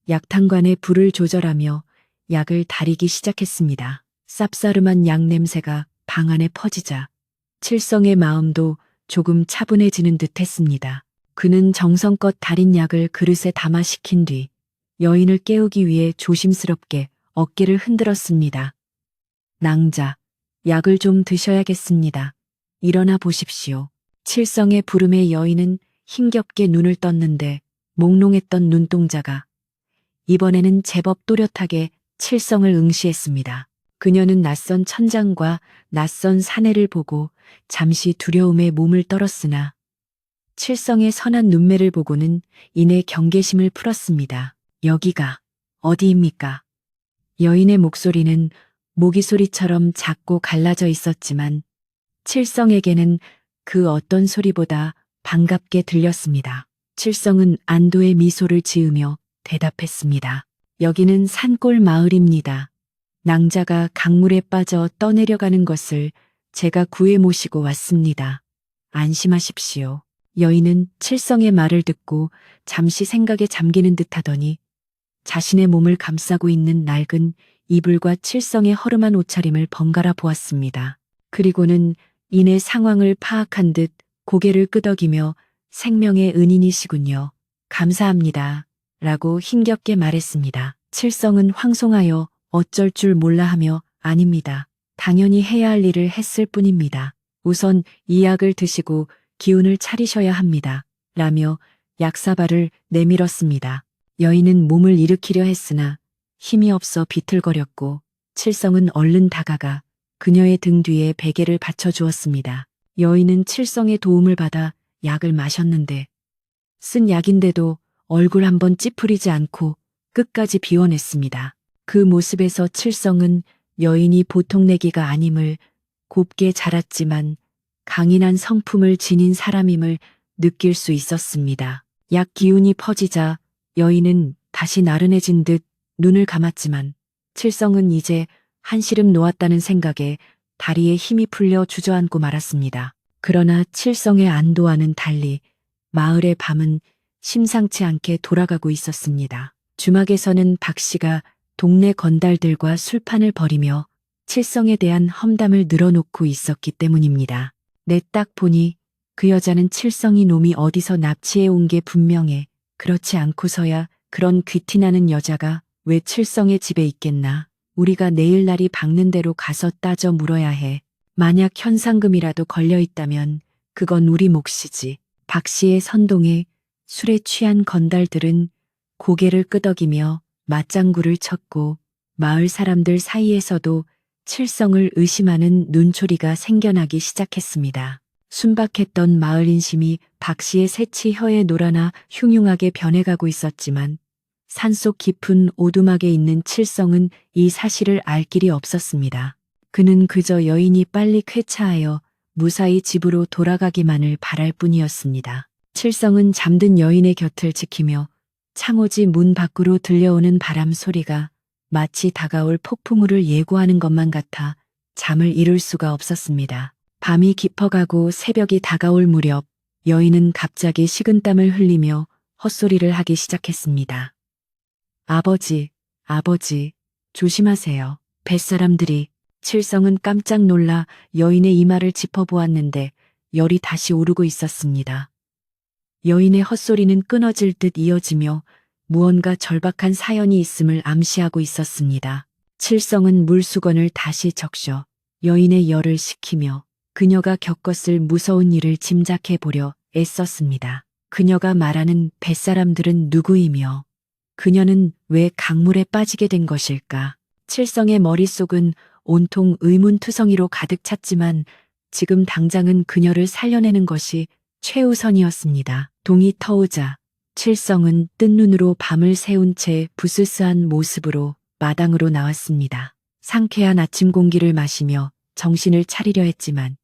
약탕관에 불을 조절하며 약을 다리기 시작했습니다. 쌉싸름한 약 냄새가 방 안에 퍼지자 칠성의 마음도 조금 차분해지는 듯 했습니다. 그는 정성껏 달인 약을 그릇에 담아 식힌 뒤 여인을 깨우기 위해 조심스럽게 어깨를 흔들었습니다. 낭자, 약을 좀 드셔야겠습니다. 일어나 보십시오. 칠성의 부름에 여인은 힘겹게 눈을 떴는데 몽롱했던 눈동자가 이번에는 제법 또렷하게 칠성을 응시했습니다. 그녀는 낯선 천장과 낯선 사내를 보고 잠시 두려움에 몸을 떨었으나 칠성의 선한 눈매를 보고는 이내 경계심을 풀었습니다. 여기가 어디입니까? 여인의 목소리는 모기 소리처럼 작고 갈라져 있었지만 칠성에게는 그 어떤 소리보다 반갑게 들렸습니다. 칠성은 안도의 미소를 지으며 대답했습니다. 여기는 산골 마을입니다. 낭자가 강물에 빠져 떠내려가는 것을 제가 구해 모시고 왔습니다. 안심하십시오. 여인은 칠성의 말을 듣고 잠시 생각에 잠기는 듯하더니 자신의 몸을 감싸고 있는 낡은 이불과 칠성의 허름한 옷차림을 번갈아 보았습니다. 그리고는 이내 상황을 파악한 듯 고개를 끄덕이며 생명의 은인이시군요. 감사합니다. 라고 힘겹게 말했습니다. 칠성은 황송하여 어쩔 줄 몰라 하며 아닙니다. 당연히 해야 할 일을 했을 뿐입니다. 우선 이 약을 드시고 기운을 차리셔야 합니다. 라며 약사발을 내밀었습니다. 여인은 몸을 일으키려 했으나 힘이 없어 비틀거렸고 칠성은 얼른 다가가 그녀의 등 뒤에 베개를 받쳐주었습니다. 여인은 칠성의 도움을 받아 약을 마셨는데 쓴 약인데도 얼굴 한번 찌푸리지 않고 끝까지 비워냈습니다. 그 모습에서 칠성은 여인이 보통 내기가 아님을 곱게 자랐지만 강인한 성품을 지닌 사람임을 느낄 수 있었습니다. 약 기운이 퍼지자 여인은 다시 나른해진 듯 눈을 감았지만 칠성은 이제 한시름 놓았다는 생각에 다리에 힘이 풀려 주저앉고 말았습니다. 그러나 칠성의 안도와는 달리 마을의 밤은 심상치 않게 돌아가고 있었습니다. 주막에서는 박 씨가 동네 건달들과 술판을 벌이며 칠성에 대한 험담을 늘어놓고 있었기 때문입니다. 내 딱 보니 그 여자는 칠성이 놈이 어디서 납치해 온 게 분명해. 그렇지 않고서야 그런 귀티나는 여자가 왜 칠성의 집에 있겠나. 우리가 내일 날이 밝는 대로 가서 따져 물어야 해. 만약 현상금이라도 걸려 있다면 그건 우리 몫이지. 박 씨의 선동에 술에 취한 건달들은 고개를 끄덕이며 맞장구를 쳤고 마을 사람들 사이에서도 칠성을 의심하는 눈초리가 생겨나기 시작했습니다. 순박했던 마을 인심이 박 씨의 새치 혀에 놀아나 흉흉하게 변해가고 있었지만 산속 깊은 오두막에 있는 칠성은 이 사실을 알 길이 없었습니다. 그는 그저 여인이 빨리 쾌차하여 무사히 집으로 돌아가기만을 바랄 뿐이었습니다. 칠성은 잠든 여인의 곁을 지키며 창호지 문 밖으로 들려오는 바람 소리가 마치 다가올 폭풍우를 예고하는 것만 같아 잠을 이룰 수가 없었습니다. 밤이 깊어가고 새벽이 다가올 무렵 여인은 갑자기 식은땀을 흘리며 헛소리를 하기 시작했습니다. 아버지, 아버지, 조심하세요. 뱃사람들이. 칠성은 깜짝 놀라 여인의 이마를 짚어보았는데 열이 다시 오르고 있었습니다. 여인의 헛소리는 끊어질 듯 이어지며 무언가 절박한 사연이 있음을 암시하고 있었습니다. 칠성은 물수건을 다시 적셔 여인의 열을 식히며 그녀가 겪었을 무서운 일을 짐작해 보려 애썼습니다. 그녀가 말하는 뱃사람들은 누구이며 그녀는 왜 강물에 빠지게 된 것일까? 칠성의 머릿속은 온통 의문투성이로 가득 찼지만 지금 당장은 그녀를 살려내는 것이 최우선이었습니다. 동이 터오자 칠성은 뜬 눈으로 밤을 새운 채 부스스한 모습으로 마당으로 나왔습니다. 상쾌한 아침 공기를 마시며 정신을 차리려 했지만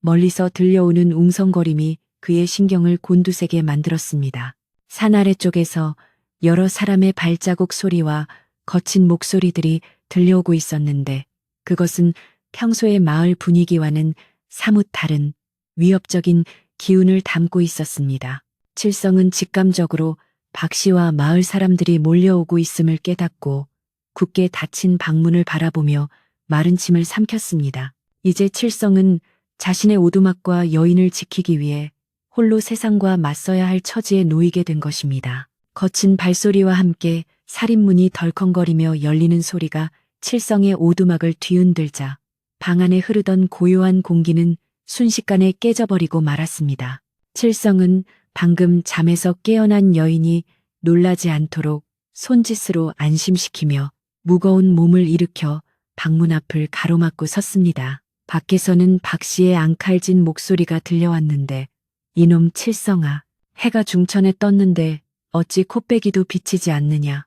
멀리서 들려오는 웅성거림이 그의 신경을 곤두세게 만들었습니다. 산 아래쪽에서 여러 사람의 발자국 소리와 거친 목소리들이 들려오고 있었는데 그것은 평소의 마을 분위기와는 사뭇 다른 위협적인 기운을 담고 있었습니다. 칠성은 직감적으로 박 씨와 마을 사람들이 몰려오고 있음을 깨닫고 굳게 닫힌 방문을 바라보며 마른 침을 삼켰습니다. 이제 칠성은 자신의 오두막과 여인을 지키기 위해 홀로 세상과 맞서야 할 처지에 놓이게 된 것입니다. 거친 발소리와 함께 살인문이 덜컹거리며 열리는 소리가 칠성의 오두막을 뒤흔들자 방 안에 흐르던 고요한 공기는 순식간에 깨져버리고 말았습니다. 칠성은 방금 잠에서 깨어난 여인이 놀라지 않도록 손짓으로 안심시키며 무거운 몸을 일으켜 방문 앞을 가로막고 섰습니다. 밖에서는 박 씨의 앙칼진 목소리가 들려왔는데 이놈 칠성아, 해가 중천에 떴는데 어찌 코빼기도 비치지 않느냐.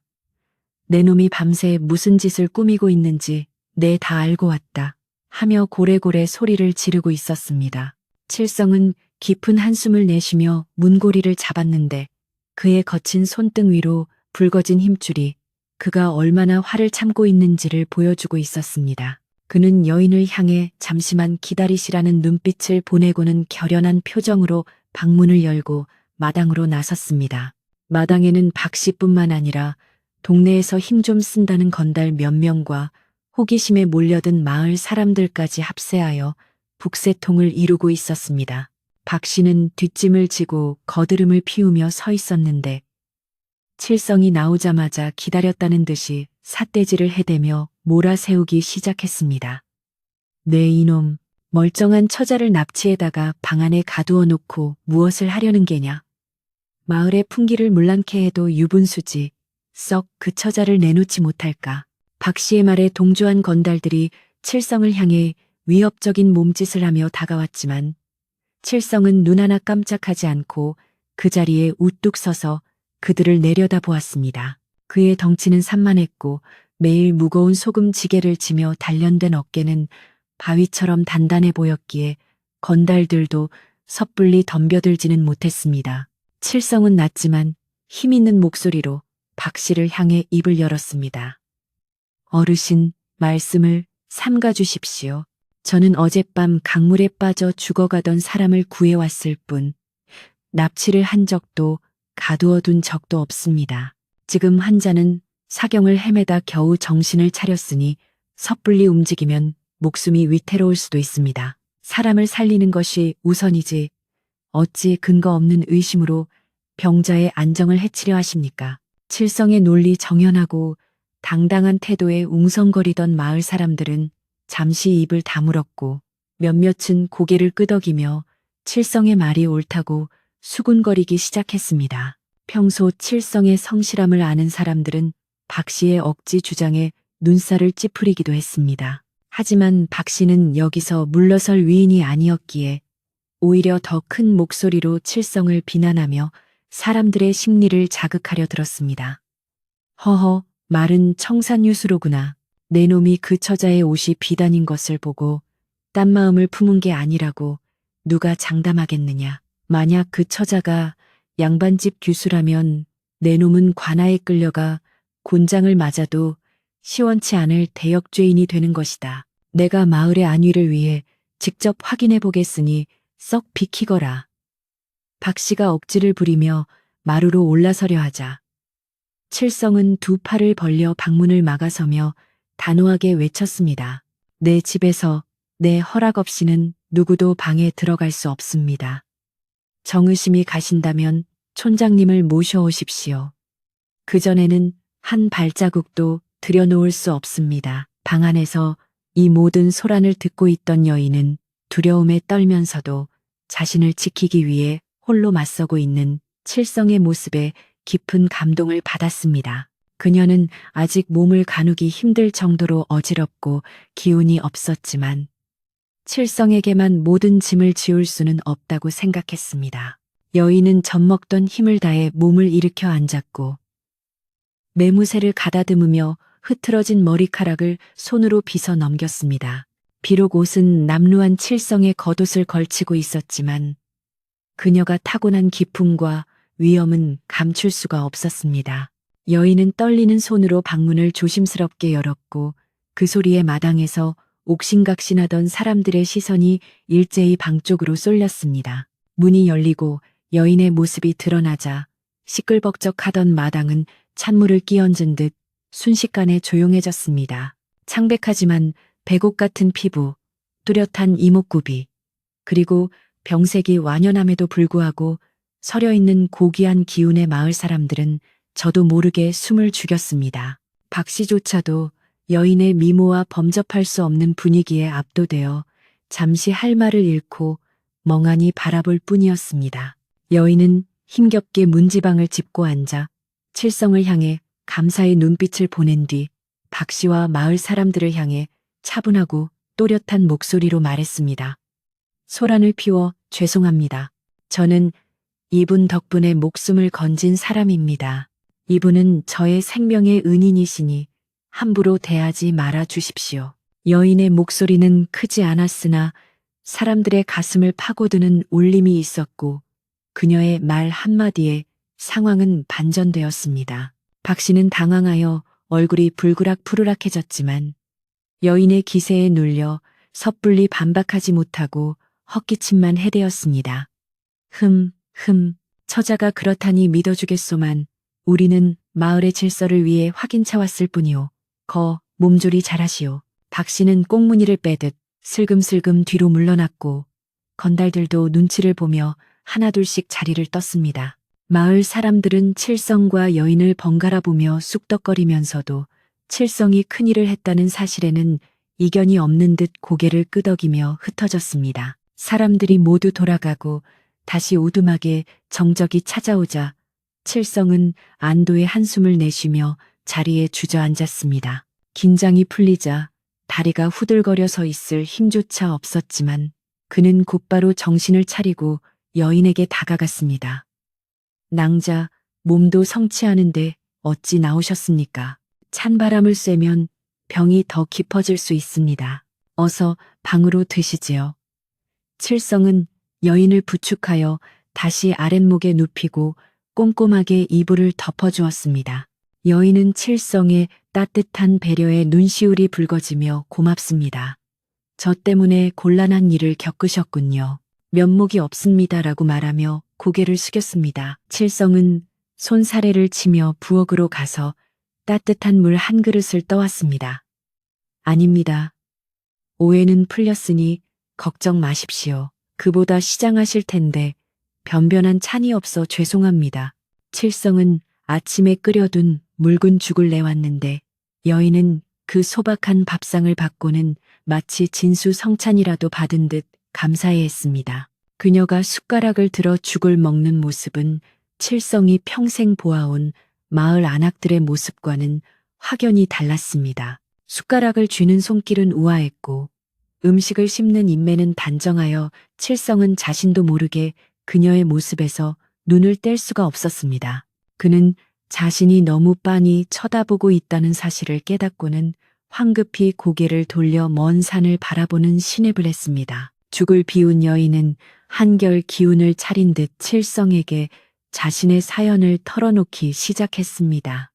내 놈이 밤새 무슨 짓을 꾸미고 있는지 내 다 알고 왔다. 하며 고래고래 소리를 지르고 있었습니다. 칠성은 깊은 한숨을 내쉬며 문고리를 잡았는데 그의 거친 손등 위로 붉어진 힘줄이 그가 얼마나 화를 참고 있는지를 보여주고 있었습니다. 그는 여인을 향해 잠시만 기다리시라는 눈빛을 보내고는 결연한 표정으로 방문을 열고 마당으로 나섰습니다. 마당에는 박 씨뿐만 아니라 동네에서 힘 좀 쓴다는 건달 몇 명과 호기심에 몰려든 마을 사람들까지 합세하여 북새통을 이루고 있었습니다. 박 씨는 뒷짐을 지고 거드름을 피우며 서 있었는데 칠성이 나오자마자 기다렸다는 듯이 삿대질을 해대며 몰아세우기 시작했습니다. 네 이놈, 멀쩡한 처자를 납치해다가 방 안에 가두어 놓고 무엇을 하려는 게냐. 마을의 풍기를 물랑케 해도 유분수지. 썩 그 처자를 내놓지 못할까. 박 씨의 말에 동조한 건달들이 칠성을 향해 위협적인 몸짓을 하며 다가왔지만 칠성은 눈 하나 깜짝하지 않고 그 자리에 우뚝 서서 그들을 내려다보았습니다. 그의 덩치는 산만했고 매일 무거운 소금지게를 지며 단련된 어깨는 바위처럼 단단해 보였기에 건달들도 섣불리 덤벼들지는 못했습니다. 칠성은 낮지만 힘있는 목소리로 박 씨를 향해 입을 열었습니다. 어르신, 말씀을 삼가 주십시오. 저는 어젯밤 강물에 빠져 죽어가던 사람을 구해왔을 뿐 납치를 한 적도 가두어둔 적도 없습니다. 지금 환자는 사경을 헤매다 겨우 정신을 차렸으니 섣불리 움직이면 목숨이 위태로울 수도 있습니다. 사람을 살리는 것이 우선이지 어찌 근거 없는 의심으로 병자의 안정을 해치려 하십니까? 칠성의 논리 정연하고 당당한 태도에 웅성거리던 마을 사람들은 잠시 입을 다물었고 몇몇은 고개를 끄덕이며 칠성의 말이 옳다고 수군거리기 시작했습니다. 평소 칠성의 성실함을 아는 사람들은 박 씨의 억지 주장에 눈살을 찌푸리기도 했습니다. 하지만 박 씨는 여기서 물러설 위인이 아니었기에 오히려 더 큰 목소리로 칠성을 비난하며 사람들의 심리를 자극하려 들었습니다. 허허, 말은 청산유수로구나. 내 놈이 그 처자의 옷이 비단인 것을 보고 딴 마음을 품은 게 아니라고 누가 장담하겠느냐. 만약 그 처자가 양반집 규수라면 내 놈은 관아에 끌려가 곤장을 맞아도 시원치 않을 대역죄인이 되는 것이다. 내가 마을의 안위를 위해 직접 확인해 보겠으니 썩 비키거라. 박 씨가 억지를 부리며 마루로 올라서려 하자 칠성은 두 팔을 벌려 방문을 막아서며 단호하게 외쳤습니다. 내 집에서 내 허락 없이는 누구도 방에 들어갈 수 없습니다. 정의심이 가신다면 촌장님을 모셔오십시오. 그전에는 한 발자국도 들여놓을 수 없습니다. 방 안에서 이 모든 소란을 듣고 있던 여인은 두려움에 떨면서도 자신을 지키기 위해 홀로 맞서고 있는 칠성의 모습에 깊은 감동을 받았습니다. 그녀는 아직 몸을 가누기 힘들 정도로 어지럽고 기운이 없었지만 칠성에게만 모든 짐을 지울 수는 없다고 생각했습니다. 여인은 젖먹던 힘을 다해 몸을 일으켜 앉았고 매무새를 가다듬으며 흐트러진 머리카락을 손으로 빗어 넘겼습니다. 비록 옷은 남루한 칠성의 겉옷을 걸치고 있었지만 그녀가 타고난 기품과 위엄은 감출 수가 없었습니다. 여인은 떨리는 손으로 방문을 조심스럽게 열었고 그 소리에 마당에서 옥신각신하던 사람들의 시선이 일제히 방 쪽으로 쏠렸습니다. 문이 열리고 여인의 모습이 드러나자 시끌벅적하던 마당은 찬물을 끼얹은 듯 순식간에 조용해졌습니다. 창백하지만 백옥 같은 피부, 뚜렷한 이목구비, 그리고 병색이 완연함에도 불구하고 서려있는 고귀한 기운의 마을 사람들은 저도 모르게 숨을 죽였습니다. 박 씨조차도 여인의 미모와 범접할 수 없는 분위기에 압도되어 잠시 할 말을 잃고 멍하니 바라볼 뿐이었습니다. 여인은 힘겹게 문지방을 짚고 앉아 칠성을 향해 감사의 눈빛을 보낸 뒤 박 씨와 마을 사람들을 향해 차분하고 또렷한 목소리로 말했습니다. 소란을 피워 죄송합니다. 저는 이분 덕분에 목숨을 건진 사람입니다. 이분은 저의 생명의 은인이시니 함부로 대하지 말아 주십시오. 여인의 목소리는 크지 않았으나 사람들의 가슴을 파고드는 울림이 있었고 그녀의 말 한마디에 상황은 반전되었습니다. 박 씨는 당황하여 얼굴이 불그락푸르락해졌지만 여인의 기세에 눌려 섣불리 반박하지 못하고 헛기침만 해대었습니다. 처자가 그렇다니 믿어주겠소만 우리는 마을의 질서를 위해 확인차 왔을 뿐이오. 몸조리 잘하시오. 박 씨는 꽁무니를 빼듯 슬금슬금 뒤로 물러났고 건달들도 눈치를 보며 하나둘씩 자리를 떴습니다. 마을 사람들은 칠성과 여인을 번갈아 보며 쑥덕거리면서도 칠성이 큰일을 했다는 사실에는 이견이 없는 듯 고개를 끄덕이며 흩어졌습니다. 사람들이 모두 돌아가고 다시 오두막에 정적이 찾아오자 칠성은 안도의 한숨을 내쉬며 자리에 주저앉았습니다. 긴장이 풀리자 다리가 후들거려 서 있을 힘조차 없었지만 그는 곧바로 정신을 차리고 여인에게 다가갔습니다. 낭자, 몸도 성취하는데 어찌 나오셨습니까? 찬바람을 쐬면 병이 더 깊어질 수 있습니다. 어서 방으로 드시지요. 칠성은 여인을 부축하여 다시 아랫목에 눕히고 꼼꼼하게 이불을 덮어주었습니다. 여인은 칠성의 따뜻한 배려에 눈시울이 붉어지며 고맙습니다. 저 때문에 곤란한 일을 겪으셨군요. 면목이 없습니다라고 말하며 고개를 숙였습니다. 칠성은 손사래를 치며 부엌으로 가서 따뜻한 물 한 그릇을 떠왔습니다. 아닙니다. 오해는 풀렸으니 걱정 마십시오. 그보다 시장하실 텐데 변변한 찬이 없어 죄송합니다. 칠성은 아침에 끓여둔 묽은 죽을 내왔는데 여인은 그 소박한 밥상을 받고는 마치 진수성찬이라도 받은 듯 감사해했습니다. 그녀가 숟가락을 들어 죽을 먹는 모습은 칠성이 평생 보아온 마을 안악들의 모습과는 확연히 달랐습니다. 숟가락을 쥐는 손길은 우아했고 음식을 씹는 인매는 단정하여 칠성은 자신도 모르게 그녀의 모습에서 눈을 뗄 수가 없었습니다. 그는 자신이 너무 빤히 쳐다보고 있다는 사실을 깨닫고는 황급히 고개를 돌려 먼 산을 바라보는 신음을 했습니다. 죽을 비운 여인은 한결 기운을 차린 듯 칠성에게 자신의 사연을 털어놓기 시작했습니다.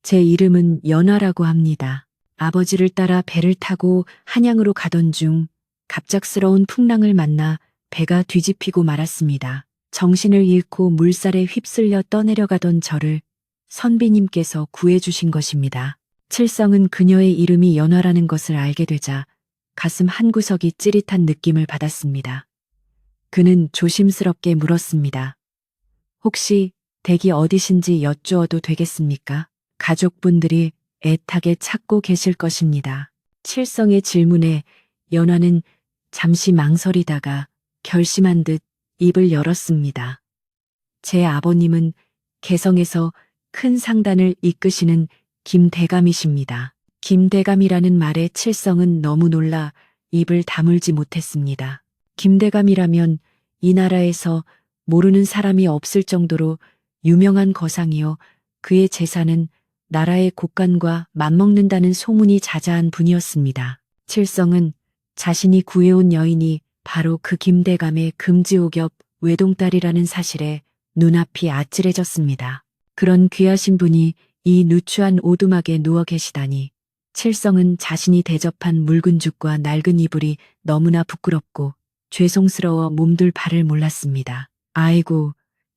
제 이름은 연화라고 합니다. 아버지를 따라 배를 타고 한양으로 가던 중 갑작스러운 풍랑을 만나 배가 뒤집히고 말았습니다. 정신을 잃고 물살에 휩쓸려 떠내려가던 저를 선비님께서 구해주신 것입니다. 칠성은 그녀의 이름이 연화라는 것을 알게 되자 가슴 한구석이 찌릿한 느낌을 받았습니다. 그는 조심스럽게 물었습니다. 혹시 댁이 어디신지 여쭈어도 되겠습니까? 가족분들이 애타게 찾고 계실 것입니다. 칠성의 질문에 연화는 잠시 망설이다가 결심한 듯 입을 열었습니다. 제 아버님은 개성에서 큰 상단을 이끄시는 김대감이십니다. 김대감이라는 말에 칠성은 너무 놀라 입을 다물지 못했습니다. 김대감이라면 이 나라에서 모르는 사람이 없을 정도로 유명한 거상이요. 그의 재산은 나라의 곳간과 맞먹는다는 소문이 자자한 분이었습니다. 칠성은 자신이 구해온 여인이 바로 그 김대감의 금지옥엽 외동딸이라는 사실에 눈앞이 아찔해졌습니다. 그런 귀하신 분이 이 누추한 오두막에 누워 계시다니 칠성은 자신이 대접한 묽은 죽과 낡은 이불이 너무나 부끄럽고 죄송스러워 몸둘 바를 몰랐습니다. 아이고,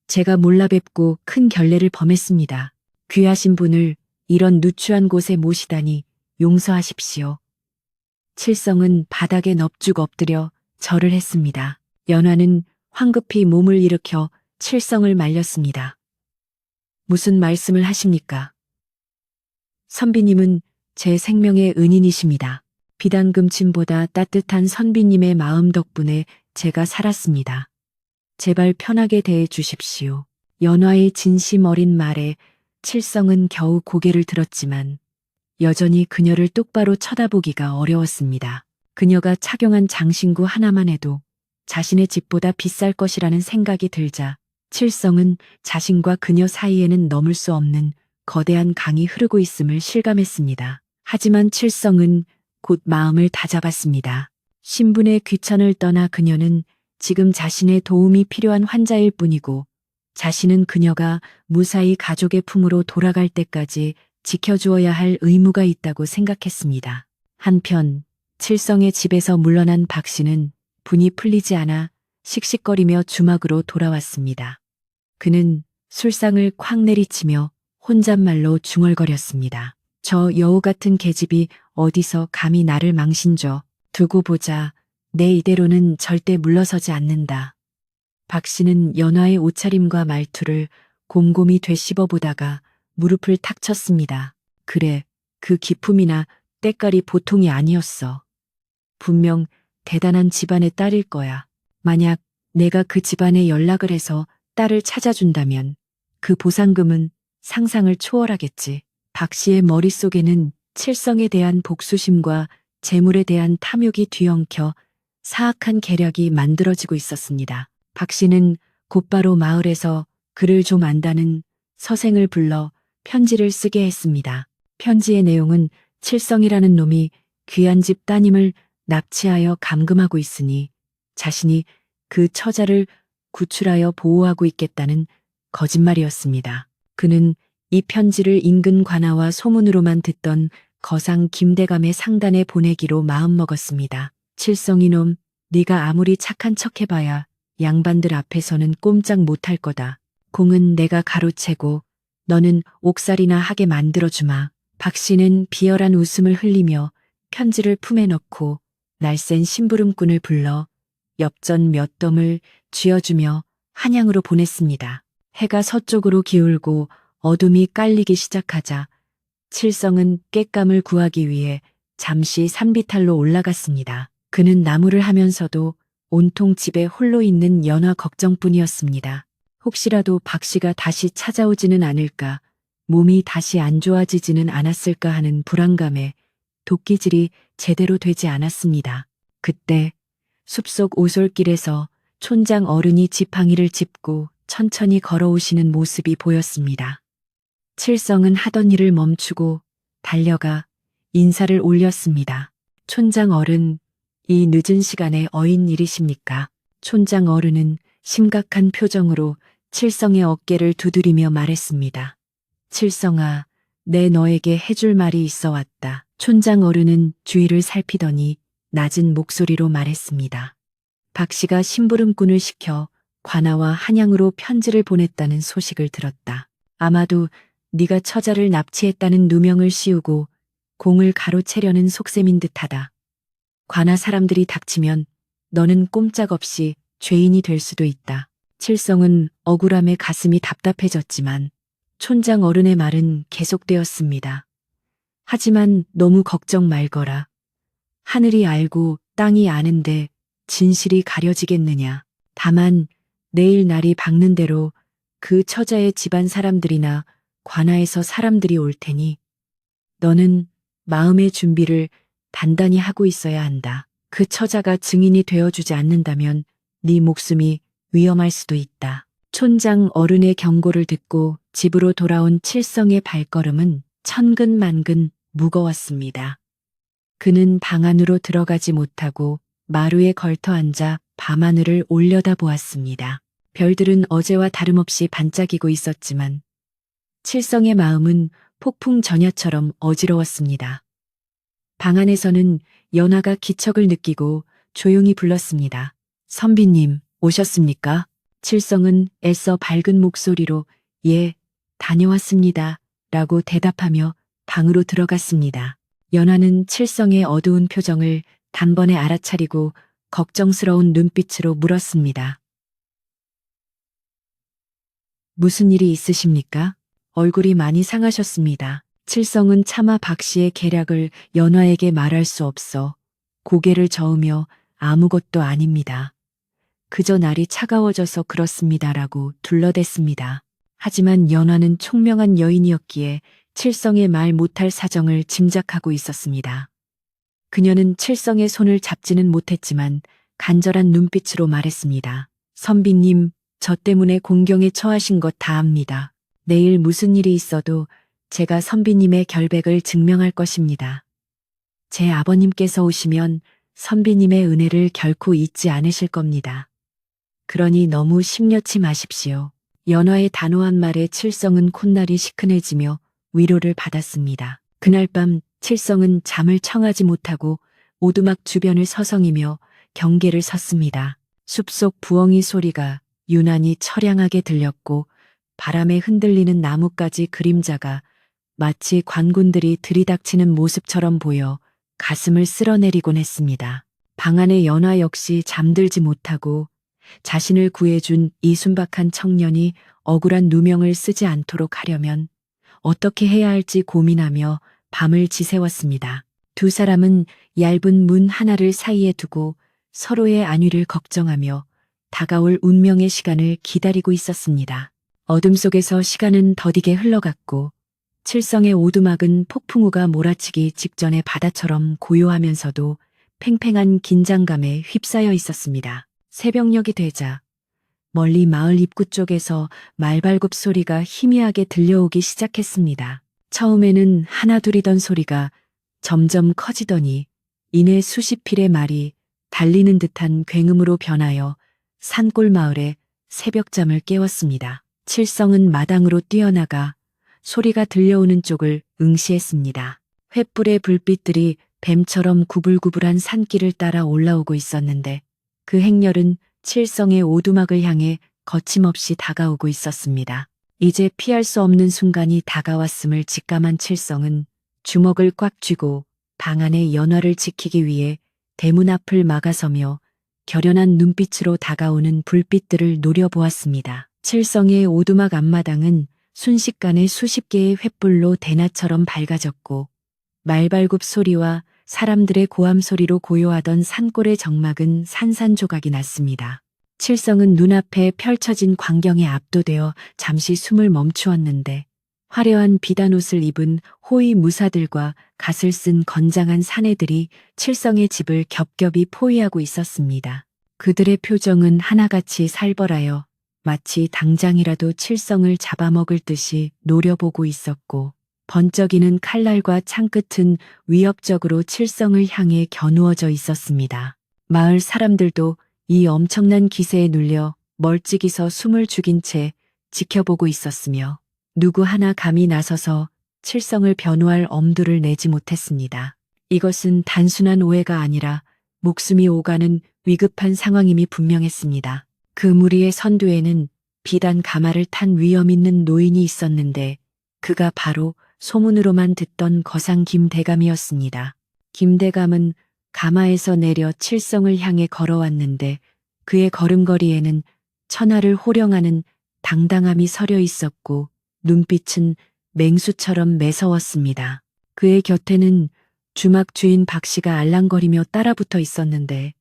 제가 몰라 뵙고 큰 결례를 범했습니다. 귀하신 분을 이런 누추한 곳에 모시다니 용서하십시오. 칠성은 바닥에 넙죽 엎드려 절을 했습니다. 연화는 황급히 몸을 일으켜 칠성을 말렸습니다. 무슨 말씀을 하십니까? 선비님은 제 생명의 은인이십니다. 비단금침보다 따뜻한 선비님의 마음 덕분에 제가 살았습니다. 제발 편하게 대해 주십시오. 연화의 진심 어린 말에 칠성은 겨우 고개를 들었지만 여전히 그녀를 똑바로 쳐다보기가 어려웠습니다. 그녀가 착용한 장신구 하나만 해도 자신의 집보다 비쌀 것이라는 생각이 들자 칠성은 자신과 그녀 사이에는 넘을 수 없는 거대한 강이 흐르고 있음을 실감했습니다. 하지만 칠성은 곧 마음을 다잡았습니다. 신분의 귀천을 떠나 그녀는 지금 자신의 도움이 필요한 환자일 뿐이고 자신은 그녀가 무사히 가족의 품으로 돌아갈 때까지 지켜주어야 할 의무가 있다고 생각했습니다. 한편 칠성의 집에서 물러난 박 씨는 분이 풀리지 않아 씩씩거리며 주막으로 돌아왔습니다. 그는 술상을 콱 내리치며 혼잣말로 중얼거렸습니다. 저 여우 같은 계집이 어디서 감히 나를 망신줘. 두고 보자. 내 이대로는 절대 물러서지 않는다. 박 씨는 연화의 옷차림과 말투를 곰곰이 되씹어 보다가 무릎을 탁 쳤습니다. 그래, 그 기품이나 때깔이 보통이 아니었어. 분명 대단한 집안의 딸일 거야. 만약 내가 그 집안에 연락을 해서 딸을 찾아준다면 그 보상금은 상상을 초월하겠지. 박 씨의 머릿속에는 칠성에 대한 복수심과 재물에 대한 탐욕이 뒤엉켜 사악한 계략이 만들어지고 있었습니다. 박 씨는 곧바로 마을에서 글을 좀 안다는 서생을 불러 편지를 쓰게 했습니다. 편지의 내용은 칠성이라는 놈이 귀한 집 따님을 납치하여 감금하고 있으니 자신이 그 처자를 구출하여 보호하고 있겠다는 거짓말이었습니다. 그는 이 편지를 인근 관아와 소문으로만 듣던 거상 김대감의 상단에 보내기로 마음먹었습니다. 칠성이놈, 네가 아무리 착한 척해봐야 양반들 앞에서는 꼼짝 못할 거다. 공은 내가 가로채고 너는 옥살이나 하게 만들어주마. 박 씨는 비열한 웃음을 흘리며 편지를 품에 넣고 날쌘 심부름꾼을 불러 엽전 몇 덤을 쥐어주며 한양으로 보냈습니다. 해가 서쪽으로 기울고 어둠이 깔리기 시작하자 칠성은 곶감을 구하기 위해 잠시 산비탈로 올라갔습니다. 그는 나무를 하면서도 온통 집에 홀로 있는 연화 걱정뿐이었습니다. 혹시라도 박 씨가 다시 찾아오지는 않을까, 몸이 다시 안 좋아지지는 않았을까 하는 불안감에 도끼질이 제대로 되지 않았습니다. 그때 숲속 오솔길에서 촌장 어른이 지팡이를 짚고 천천히 걸어오시는 모습이 보였습니다. 칠성은 하던 일을 멈추고 달려가 인사를 올렸습니다. 촌장 어른, 이 늦은 시간에 어인 일이십니까? 촌장 어른은 심각한 표정으로 칠성의 어깨를 두드리며 말했습니다. 칠성아, 내 너에게 해줄 말이 있어 왔다. 촌장 어른은 주위를 살피더니 낮은 목소리로 말했습니다. 박 씨가 심부름꾼을 시켜 관아와 한양으로 편지를 보냈다는 소식을 들었다. 아마도 네가 처자를 납치했다는 누명을 씌우고 공을 가로채려는 속셈인 듯하다. 관아 사람들이 닥치면 너는 꼼짝없이 죄인이 될 수도 있다. 칠성은 억울함에 가슴이 답답해졌지만 촌장 어른의 말은 계속되었습니다. 하지만 너무 걱정 말거라. 하늘이 알고 땅이 아는데 진실이 가려지겠느냐. 다만 내일 날이 밝는 대로 그 처자의 집안 사람들이나 관아에서 사람들이 올 테니 너는 마음의 준비를 단단히 하고 있어야 한다. 그 처자가 증인이 되어주지 않는다면 네 목숨이 위험할 수도 있다. 촌장 어른의 경고를 듣고 집으로 돌아온 칠성의 발걸음은 천근만근 무거웠습니다. 그는 방 안으로 들어가지 못하고 마루에 걸터 앉아 밤하늘을 올려다보았습니다. 별들은 어제와 다름없이 반짝이고 있었지만 칠성의 마음은 폭풍 전야처럼 어지러웠습니다. 방 안에서는 연화가 기척을 느끼고 조용히 불렀습니다. 선비님, 오셨습니까? 칠성은 애써 밝은 목소리로 예, 다녀왔습니다. 라고 대답하며 방으로 들어갔습니다. 연화는 칠성의 어두운 표정을 단번에 알아차리고 걱정스러운 눈빛으로 물었습니다. 무슨 일이 있으십니까? 얼굴이 많이 상하셨습니다. 칠성은 차마 박 씨의 계략을 연화에게 말할 수 없어 고개를 저으며 아무것도 아닙니다. 그저 날이 차가워져서 그렇습니다라고 둘러댔습니다. 하지만 연화는 총명한 여인이었기에 칠성의 말 못할 사정을 짐작하고 있었습니다. 그녀는 칠성의 손을 잡지는 못했지만 간절한 눈빛으로 말했습니다. 선비님, 저 때문에 공경에 처하신 것 다 압니다. 내일 무슨 일이 있어도 제가 선비님의 결백을 증명할 것입니다. 제 아버님께서 오시면 선비님의 은혜를 결코 잊지 않으실 겁니다. 그러니 너무 심려치 마십시오. 연화의 단호한 말에 칠성은 콧날이 시큰해지며 위로를 받았습니다. 그날 밤 칠성은 잠을 청하지 못하고 오두막 주변을 서성이며 경계를 섰습니다. 숲속 부엉이 소리가 유난히 처량하게 들렸고 바람에 흔들리는 나뭇가지 그림자가 마치 관군들이 들이닥치는 모습처럼 보여 가슴을 쓸어내리곤 했습니다. 방 안의 연화 역시 잠들지 못하고 자신을 구해준 이 순박한 청년이 억울한 누명을 쓰지 않도록 하려면 어떻게 해야 할지 고민하며 밤을 지새웠습니다. 두 사람은 얇은 문 하나를 사이에 두고 서로의 안위를 걱정하며 다가올 운명의 시간을 기다리고 있었습니다. 어둠 속에서 시간은 더디게 흘러갔고 칠성의 오두막은 폭풍우가 몰아치기 직전의 바다처럼 고요하면서도 팽팽한 긴장감에 휩싸여 있었습니다. 새벽녘이 되자 멀리 마을 입구 쪽에서 말발굽 소리가 희미하게 들려오기 시작했습니다. 처음에는 하나둘이던 소리가 점점 커지더니 이내 수십 필의 말이 달리는 듯한 굉음으로 변하여 산골 마을의 새벽잠을 깨웠습니다. 칠성은 마당으로 뛰어나가 소리가 들려오는 쪽을 응시했습니다. 횃불의 불빛들이 뱀처럼 구불구불한 산길을 따라 올라오고 있었는데 그 행렬은 칠성의 오두막을 향해 거침없이 다가오고 있었습니다. 이제 피할 수 없는 순간이 다가왔음을 직감한 칠성은 주먹을 꽉 쥐고 방 안의 연화를 지키기 위해 대문 앞을 막아서며 결연한 눈빛으로 다가오는 불빛들을 노려보았습니다. 칠성의 오두막 앞마당은 순식간에 수십 개의 횃불로 대낮처럼 밝아졌고 말발굽 소리와 사람들의 고함 소리로 고요하던 산골의 정막은 산산조각이 났습니다. 칠성은 눈앞에 펼쳐진 광경에 압도되어 잠시 숨을 멈추었는데 화려한 비단옷을 입은 호위 무사들과 갓을 쓴 건장한 사내들이 칠성의 집을 겹겹이 포위하고 있었습니다. 그들의 표정은 하나같이 살벌하여 마치 당장이라도 칠성을 잡아먹을 듯이 노려보고 있었고 번쩍이는 칼날과 창끝은 위협적으로 칠성을 향해 겨누어져 있었습니다. 마을 사람들도 이 엄청난 기세에 눌려 멀찍이 서 숨을 죽인 채 지켜보고 있었으며 누구 하나 감히 나서서 칠성을 변호할 엄두를 내지 못했습니다. 이것은 단순한 오해가 아니라 목숨이 오가는 위급한 상황임이 분명했습니다. 그 무리의 선두에는 비단 가마를 탄 위험 있는 노인이 있었는데 그가 바로 소문으로만 듣던 거상 김대감이었습니다. 김대감은 가마에서 내려 칠성을 향해 걸어왔는데 그의 걸음걸이에는 천하를 호령하는 당당함이 서려 있었고 눈빛은 맹수처럼 매서웠습니다. 그의 곁에는 주막 주인 박씨가 알랑거리며 따라붙어 있었는데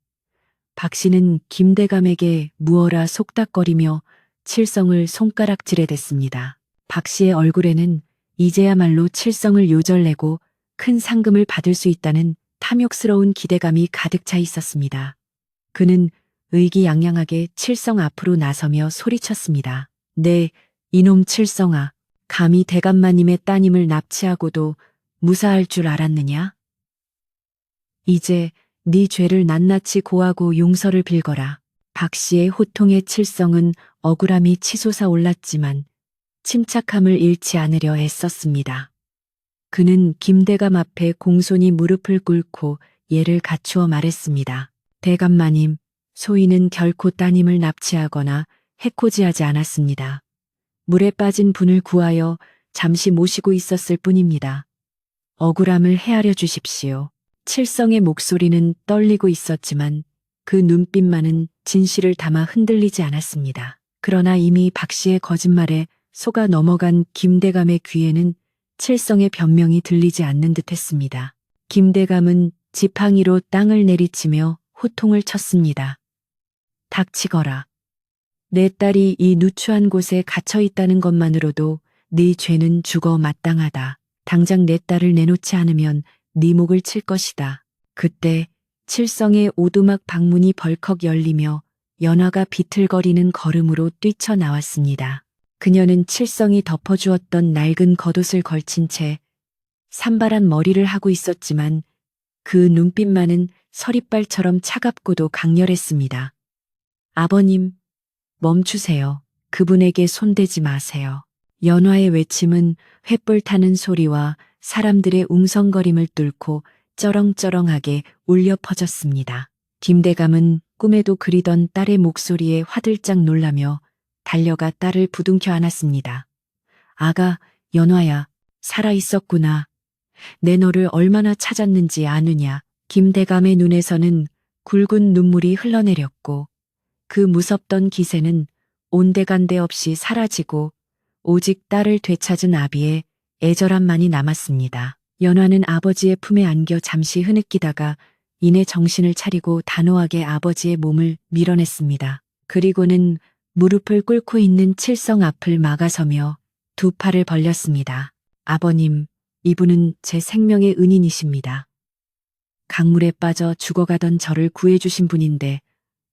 박씨는 김대감에게 무어라 속닥거리며 칠성을 손가락질해 댔습니다. 박씨의 얼굴에는 이제야말로 칠성을 요절내고 큰 상금을 받을 수 있다는 탐욕스러운 기대감이 가득 차 있었습니다. 그는 의기양양하게 칠성 앞으로 나서며 소리쳤습니다. 네, 이놈 칠성아, 감히 대감마님의 따님을 납치하고도 무사할 줄 알았느냐? 이제 네 죄를 낱낱이 고하고 용서를 빌거라. 박씨의 호통에 칠성은 억울함이 치솟아 올랐지만 침착함을 잃지 않으려 애썼습니다. 그는 김대감 앞에 공손히 무릎을 꿇고 예를 갖추어 말했습니다. 대감마님, 소인은 결코 따님을 납치하거나 해코지하지 않았습니다. 물에 빠진 분을 구하여 잠시 모시고 있었을 뿐입니다. 억울함을 헤아려 주십시오. 칠성의 목소리는 떨리고 있었지만 그 눈빛만은 진실을 담아 흔들리지 않았습니다. 그러나 이미 박씨의 거짓말에 속아 넘어간 김대감의 귀에는 칠성의 변명이 들리지 않는 듯 했습니다. 김대감은 지팡이로 땅을 내리치며 호통을 쳤습니다. 닥치거라. 내 딸이 이 누추한 곳에 갇혀 있다는 것만으로도 네 죄는 죽어 마땅하다. 당장 내 딸을 내놓지 않으면 네 목을 칠 것이다. 그때 칠성의 오두막 방문이 벌컥 열리며 연화가 비틀거리는 걸음으로 뛰쳐나왔습니다. 그녀는 칠성이 덮어주었던 낡은 겉옷을 걸친 채 산발한 머리를 하고 있었지만 그 눈빛만은 서리발처럼 차갑고도 강렬했습니다. 아버님, 멈추세요. 그분에게 손대지 마세요. 연화의 외침은 횃불 타는 소리와 사람들의 웅성거림을 뚫고 쩌렁쩌렁하게 울려 퍼졌습니다. 김대감은 꿈에도 그리던 딸의 목소리에 화들짝 놀라며 달려가 딸을 부둥켜 안았습니다. 아가, 연화야, 살아있었구나. 내 너를 얼마나 찾았는지 아느냐. 김대감의 눈에서는 굵은 눈물이 흘러내렸고 그 무섭던 기세는 온데간데 없이 사라지고 오직 딸을 되찾은 아비의 애절함만이 남았습니다. 연화는 아버지의 품에 안겨 잠시 흐느끼다가 이내 정신을 차리고 단호하게 아버지의 몸을 밀어냈습니다. 그리고는 무릎을 꿇고 있는 칠성 앞을 막아서며 두 팔을 벌렸습니다. 아버님, 이분은 제 생명의 은인이십니다. 강물에 빠져 죽어가던 저를 구해주신 분인데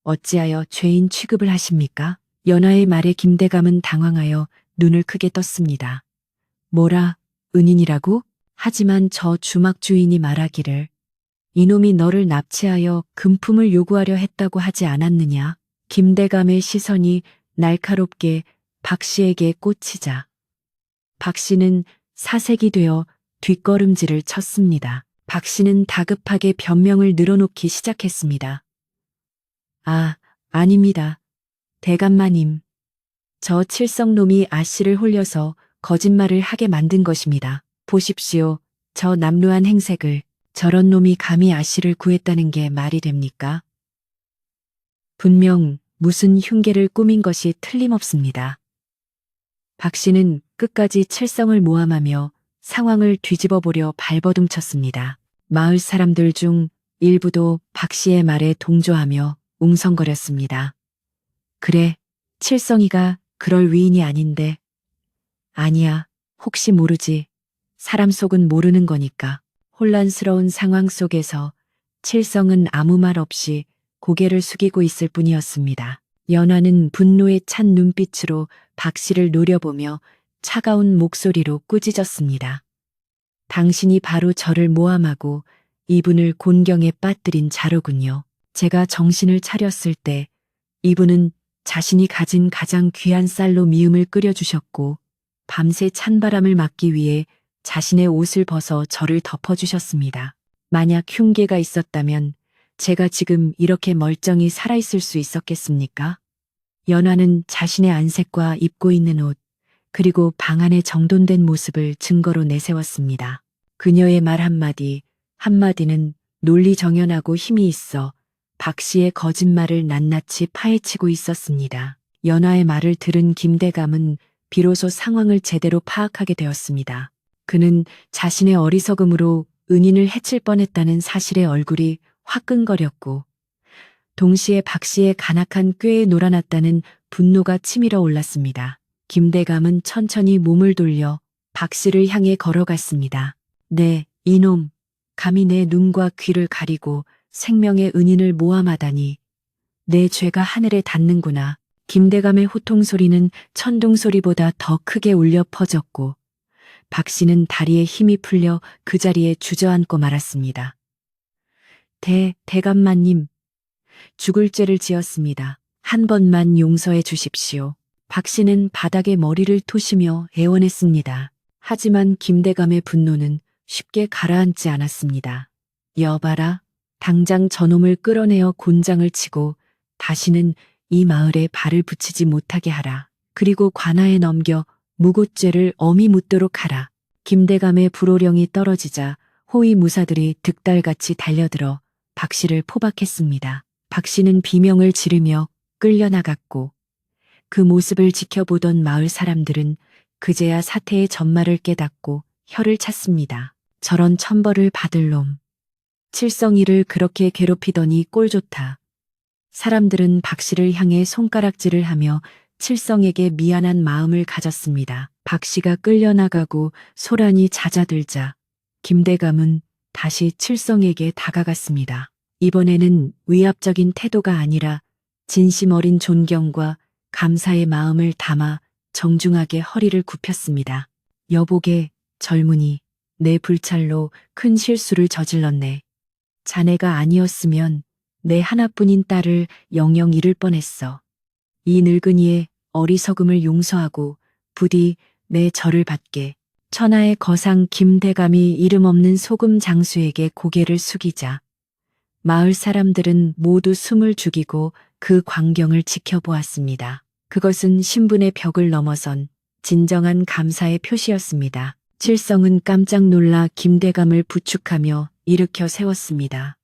어찌하여 죄인 취급을 하십니까? 연하의 말에 김대감은 당황하여 눈을 크게 떴습니다. 뭐라, 은인이라고? 하지만 저 주막 주인이 말하기를 이놈이 너를 납치하여 금품을 요구하려 했다고 하지 않았느냐? 김대감의 시선이 날카롭게 박 씨에게 꽂히자 박 씨는 사색이 되어 뒷걸음질을 쳤습니다. 박 씨는 다급하게 변명을 늘어놓기 시작했습니다. 아, 아닙니다. 대감마님. 저 칠성놈이 아씨를 홀려서 거짓말을 하게 만든 것입니다. 보십시오. 저 남루한 행색을 저런 놈이 감히 아씨를 구했다는 게 말이 됩니까? 분명 무슨 흉계를 꾸민 것이 틀림없습니다. 박 씨는 끝까지 칠성을 모함하며 상황을 뒤집어 보려 발버둥쳤습니다. 마을 사람들 중 일부도 박 씨의 말에 동조하며 웅성거렸습니다. 그래, 칠성이가 그럴 위인이 아닌데. 아니야, 혹시 모르지. 사람 속은 모르는 거니까. 혼란스러운 상황 속에서 칠성은 아무 말 없이 고개를 숙이고 있을 뿐이었습니다. 연화는 분노에 찬 눈빛으로 박 씨를 노려보며 차가운 목소리로 꾸짖었습니다. 당신이 바로 저를 모함하고 이분을 곤경에 빠뜨린 자로군요. 제가 정신을 차렸을 때 이분은 자신이 가진 가장 귀한 쌀로 미음을 끓여주셨고 밤새 찬바람을 막기 위해 자신의 옷을 벗어 저를 덮어주셨습니다. 만약 흉계가 있었다면 제가 지금 이렇게 멀쩡히 살아있을 수 있었겠습니까? 연화는 자신의 안색과 입고 있는 옷, 그리고 방 안의 정돈된 모습을 증거로 내세웠습니다. 그녀의 말 한마디, 한마디는 논리정연하고 힘이 있어 박 씨의 거짓말을 낱낱이 파헤치고 있었습니다. 연화의 말을 들은 김대감은 비로소 상황을 제대로 파악하게 되었습니다. 그는 자신의 어리석음으로 은인을 해칠 뻔했다는 사실에 얼굴이 화끈거렸고 동시에 박 씨의 간악한 꾀에 놀아났다는 분노가 치밀어 올랐습니다. 김대감은 천천히 몸을 돌려 박 씨를 향해 걸어갔습니다. 네, 이놈, 감히 내 눈과 귀를 가리고 생명의 은인을 모함하다니. 내 죄가 하늘에 닿는구나. 김대감의 호통 소리는 천둥 소리보다 더 크게 울려 퍼졌고 박 씨는 다리에 힘이 풀려 그 자리에 주저앉고 말았습니다. 대감마님, 죽을 죄를 지었습니다. 한 번만 용서해 주십시오. 박 씨는 바닥에 머리를 토시며 애원했습니다. 하지만 김대감의 분노는 쉽게 가라앉지 않았습니다. 여봐라, 당장 저놈을 끌어내어 곤장을 치고 다시는 이 마을에 발을 붙이지 못하게 하라. 그리고 관아에 넘겨 무고죄를 엄히 묻도록 하라. 김대감의 불호령이 떨어지자 호위 무사들이 득달같이 달려들어 박 씨를 포박했습니다. 박 씨는 비명을 지르며 끌려나갔고 그 모습을 지켜보던 마을 사람들은 그제야 사태의 전말을 깨닫고 혀를 찼습니다. 저런 천벌을 받을 놈. 칠성이를 그렇게 괴롭히더니 꼴 좋다. 사람들은 박 씨를 향해 손가락질을 하며 칠성에게 미안한 마음을 가졌습니다. 박 씨가 끌려나가고 소란이 잦아들자 김대감은 다시 칠성에게 다가갔습니다. 이번에는 위압적인 태도가 아니라 진심 어린 존경과 감사의 마음을 담아 정중하게 허리를 굽혔습니다. 여보게, 젊은이, 내 불찰로 큰 실수를 저질렀네. 자네가 아니었으면 내 하나뿐인 딸을 영영 잃을 뻔했어. 이 늙은이의 어리석음을 용서하고 부디 내 절을 받게. 천하의 거상 김대감이 이름 없는 소금 장수에게 고개를 숙이자 마을 사람들은 모두 숨을 죽이고 그 광경을 지켜보았습니다. 그것은 신분의 벽을 넘어선 진정한 감사의 표시였습니다. 칠성은 깜짝 놀라 김대감을 부축하며 일으켜 세웠습니다.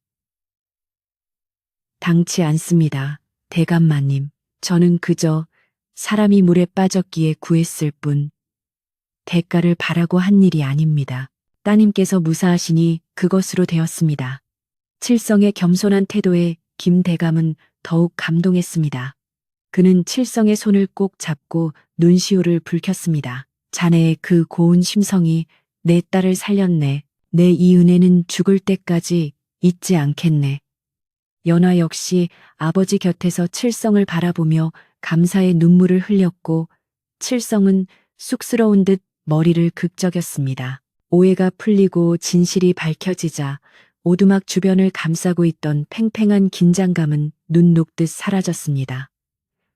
당치 않습니다. 대감마님, 저는 그저 사람이 물에 빠졌기에 구했을 뿐 대가를 바라고 한 일이 아닙니다. 따님께서 무사하시니 그것으로 되었습니다. 칠성의 겸손한 태도에 김대감은 더욱 감동했습니다. 그는 칠성의 손을 꼭 잡고 눈시울을 붉혔습니다. 자네의 그 고운 심성이 내 딸을 살렸네. 내 이 은혜는 죽을 때까지 잊지 않겠네. 연화 역시 아버지 곁에서 칠성을 바라보며 감사의 눈물을 흘렸고 칠성은 쑥스러운 듯 머리를 극적였습니다. 오해가 풀리고 진실이 밝혀지자 오두막 주변을 감싸고 있던 팽팽한 긴장감은 눈 녹듯 사라졌습니다.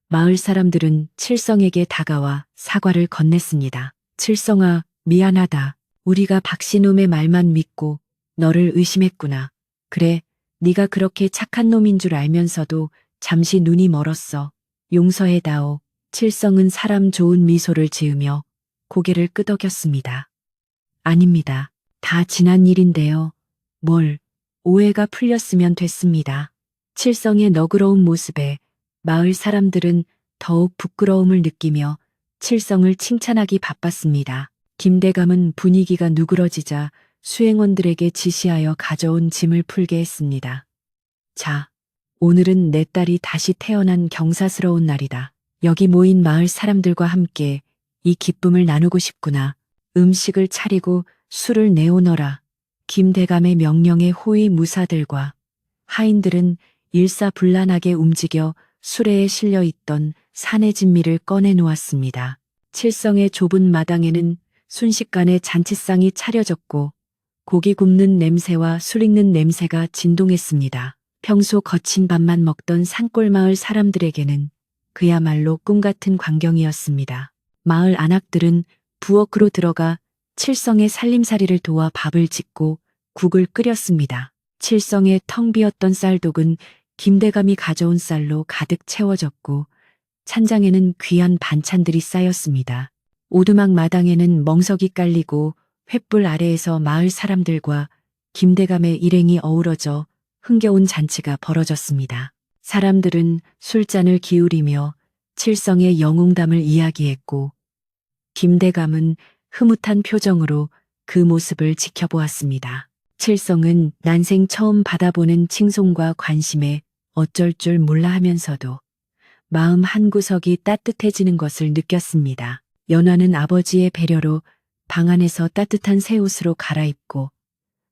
마을 사람들은 칠성에게 다가와 사과를 건넸습니다. 칠성아, 미안하다. 우리가 박씨놈의 말만 믿고 너를 의심했구나. 그래, 네가 그렇게 착한 놈인 줄 알면서도 잠시 눈이 멀었어. 용서해다오. 칠성은 사람 좋은 미소를 지으며 고개를 끄덕였습니다. 아닙니다. 다 지난 일인데요. 뭘, 오해가 풀렸으면 됐습니다. 칠성의 너그러운 모습에 마을 사람들은 더욱 부끄러움을 느끼며 칠성을 칭찬하기 바빴습니다. 김대감은 분위기가 누그러지자 수행원들에게 지시하여 가져온 짐을 풀게 했습니다. 자, 오늘은 내 딸이 다시 태어난 경사스러운 날이다. 여기 모인 마을 사람들과 함께 이 기쁨을 나누고 싶구나. 음식을 차리고 술을 내오너라. 김대감의 명령에 호위 무사들과 하인들은 일사불란하게 움직여 수레에 실려 있던 산의 진미를 꺼내 놓았습니다. 칠성의 좁은 마당에는 순식간에 잔치상이 차려졌고 고기 굽는 냄새와 술 익는 냄새가 진동했습니다. 평소 거친 밥만 먹던 산골마을 사람들에게는 그야말로 꿈같은 광경이었습니다. 마을 안악들은 부엌으로 들어가 칠성의 살림살이를 도와 밥을 짓고 국을 끓였습니다. 칠성의 텅 비었던 쌀독은 김대감이 가져온 쌀로 가득 채워졌고 찬장에는 귀한 반찬들이 쌓였습니다. 오두막 마당에는 멍석이 깔리고 횃불 아래에서 마을 사람들과 김대감의 일행이 어우러져 흥겨운 잔치가 벌어졌습니다. 사람들은 술잔을 기울이며 칠성의 영웅담을 이야기했고 김대감은 흐뭇한 표정으로 그 모습을 지켜보았습니다. 칠성은 난생 처음 받아보는 칭송과 관심에 어쩔 줄 몰라 하면서도 마음 한구석이 따뜻해지는 것을 느꼈습니다. 연화는 아버지의 배려로 방 안에서 따뜻한 새 옷으로 갈아입고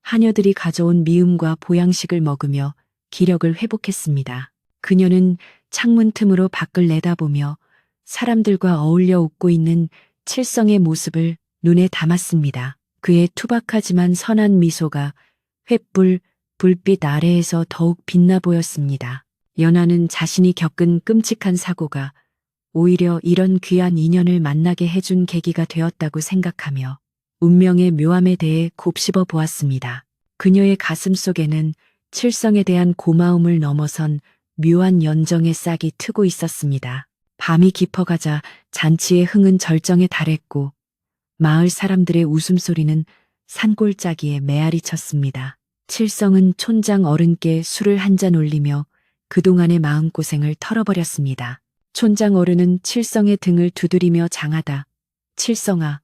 하녀들이 가져온 미음과 보양식을 먹으며 기력을 회복했습니다. 그녀는 창문 틈으로 밖을 내다보며 사람들과 어울려 웃고 있는 칠성의 모습을 눈에 담았습니다. 그의 투박하지만 선한 미소가 횃불, 불빛 아래에서 더욱 빛나 보였습니다. 연화는 자신이 겪은 끔찍한 사고가 오히려 이런 귀한 인연을 만나게 해준 계기가 되었다고 생각하며 운명의 묘함에 대해 곱씹어 보았습니다. 그녀의 가슴 속에는 칠성에 대한 고마움을 넘어선 묘한 연정의 싹이 트고 있었습니다. 밤이 깊어가자 잔치의 흥은 절정에 달했고 마을 사람들의 웃음소리는 산골짜기에 메아리 쳤습니다. 칠성은 촌장 어른께 술을 한 잔 올리며 그동안의 마음고생을 털어버렸습니다. 촌장 어른은 칠성의 등을 두드리며 장하다. 칠성아,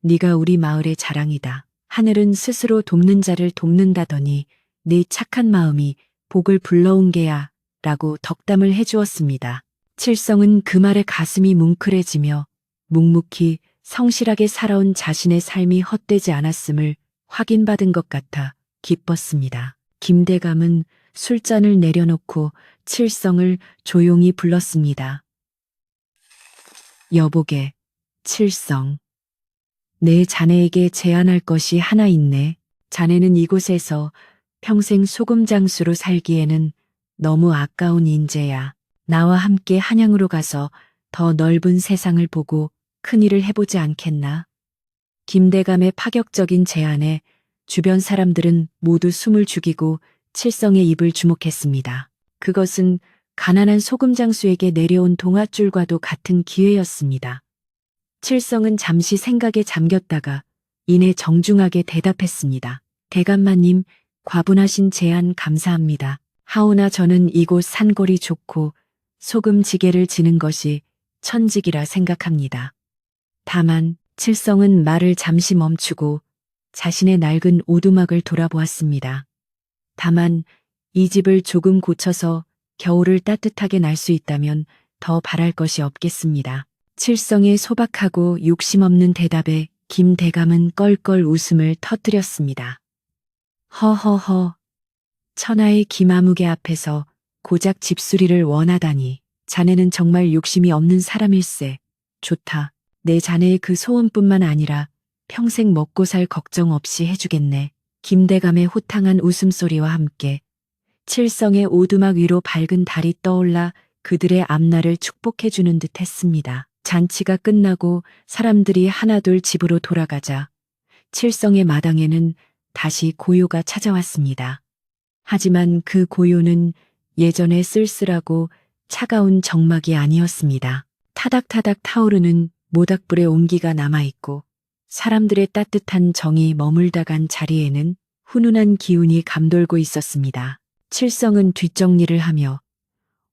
네가 우리 마을의 자랑이다. 하늘은 스스로 돕는 자를 돕는다더니 네 착한 마음이 복을 불러온 게야 라고 덕담을 해주었습니다. 칠성은 그 말에 가슴이 뭉클해지며 묵묵히 성실하게 살아온 자신의 삶이 헛되지 않았음을 확인받은 것 같아 기뻤습니다. 김대감은 술잔을 내려놓고 칠성을 조용히 불렀습니다. 여보게, 칠성. 내 자네에게 제안할 것이 하나 있네. 자네는 이곳에서 평생 소금장수로 살기에는 너무 아까운 인재야. 나와 함께 한양으로 가서 더 넓은 세상을 보고 큰일을 해보지 않겠나? 김대감의 파격적인 제안에 주변 사람들은 모두 숨을 죽이고 칠성의 입을 주목했습니다. 그것은 가난한 소금장수에게 내려온 동아줄과도 같은 기회였습니다. 칠성은 잠시 생각에 잠겼다가 이내 정중하게 대답했습니다. 대감마님, 과분하신 제안 감사합니다. 하오나 저는 이곳 산골이 좋고 소금지게를 지는 것이 천직이라 생각합니다. 다만 칠성은 말을 잠시 멈추고 자신의 낡은 오두막을 돌아보았습니다. 다만 이 집을 조금 고쳐서 겨울을 따뜻하게 날 수 있다면 더 바랄 것이 없겠습니다. 칠성의 소박하고 욕심 없는 대답에 김 대감은 껄껄 웃음을 터뜨렸습니다. 허허허. 천하의 김아무개 앞에서 고작 집수리를 원하다니. 자네는 정말 욕심이 없는 사람일세. 좋다. 내 자네의 그 소원뿐만 아니라 평생 먹고 살 걱정 없이 해주겠네. 김대감의 호탕한 웃음소리와 함께 칠성의 오두막 위로 밝은 달이 떠올라 그들의 앞날을 축복해주는 듯 했습니다. 잔치가 끝나고 사람들이 하나둘 집으로 돌아가자 칠성의 마당에는 다시 고요가 찾아왔습니다. 하지만 그 고요는 예전의 쓸쓸하고 차가운 정막이 아니었습니다. 타닥타닥 타오르는 모닥불의 온기가 남아있고 사람들의 따뜻한 정이 머물다 간 자리에는 훈훈한 기운이 감돌고 있었습니다. 칠성은 뒷정리를 하며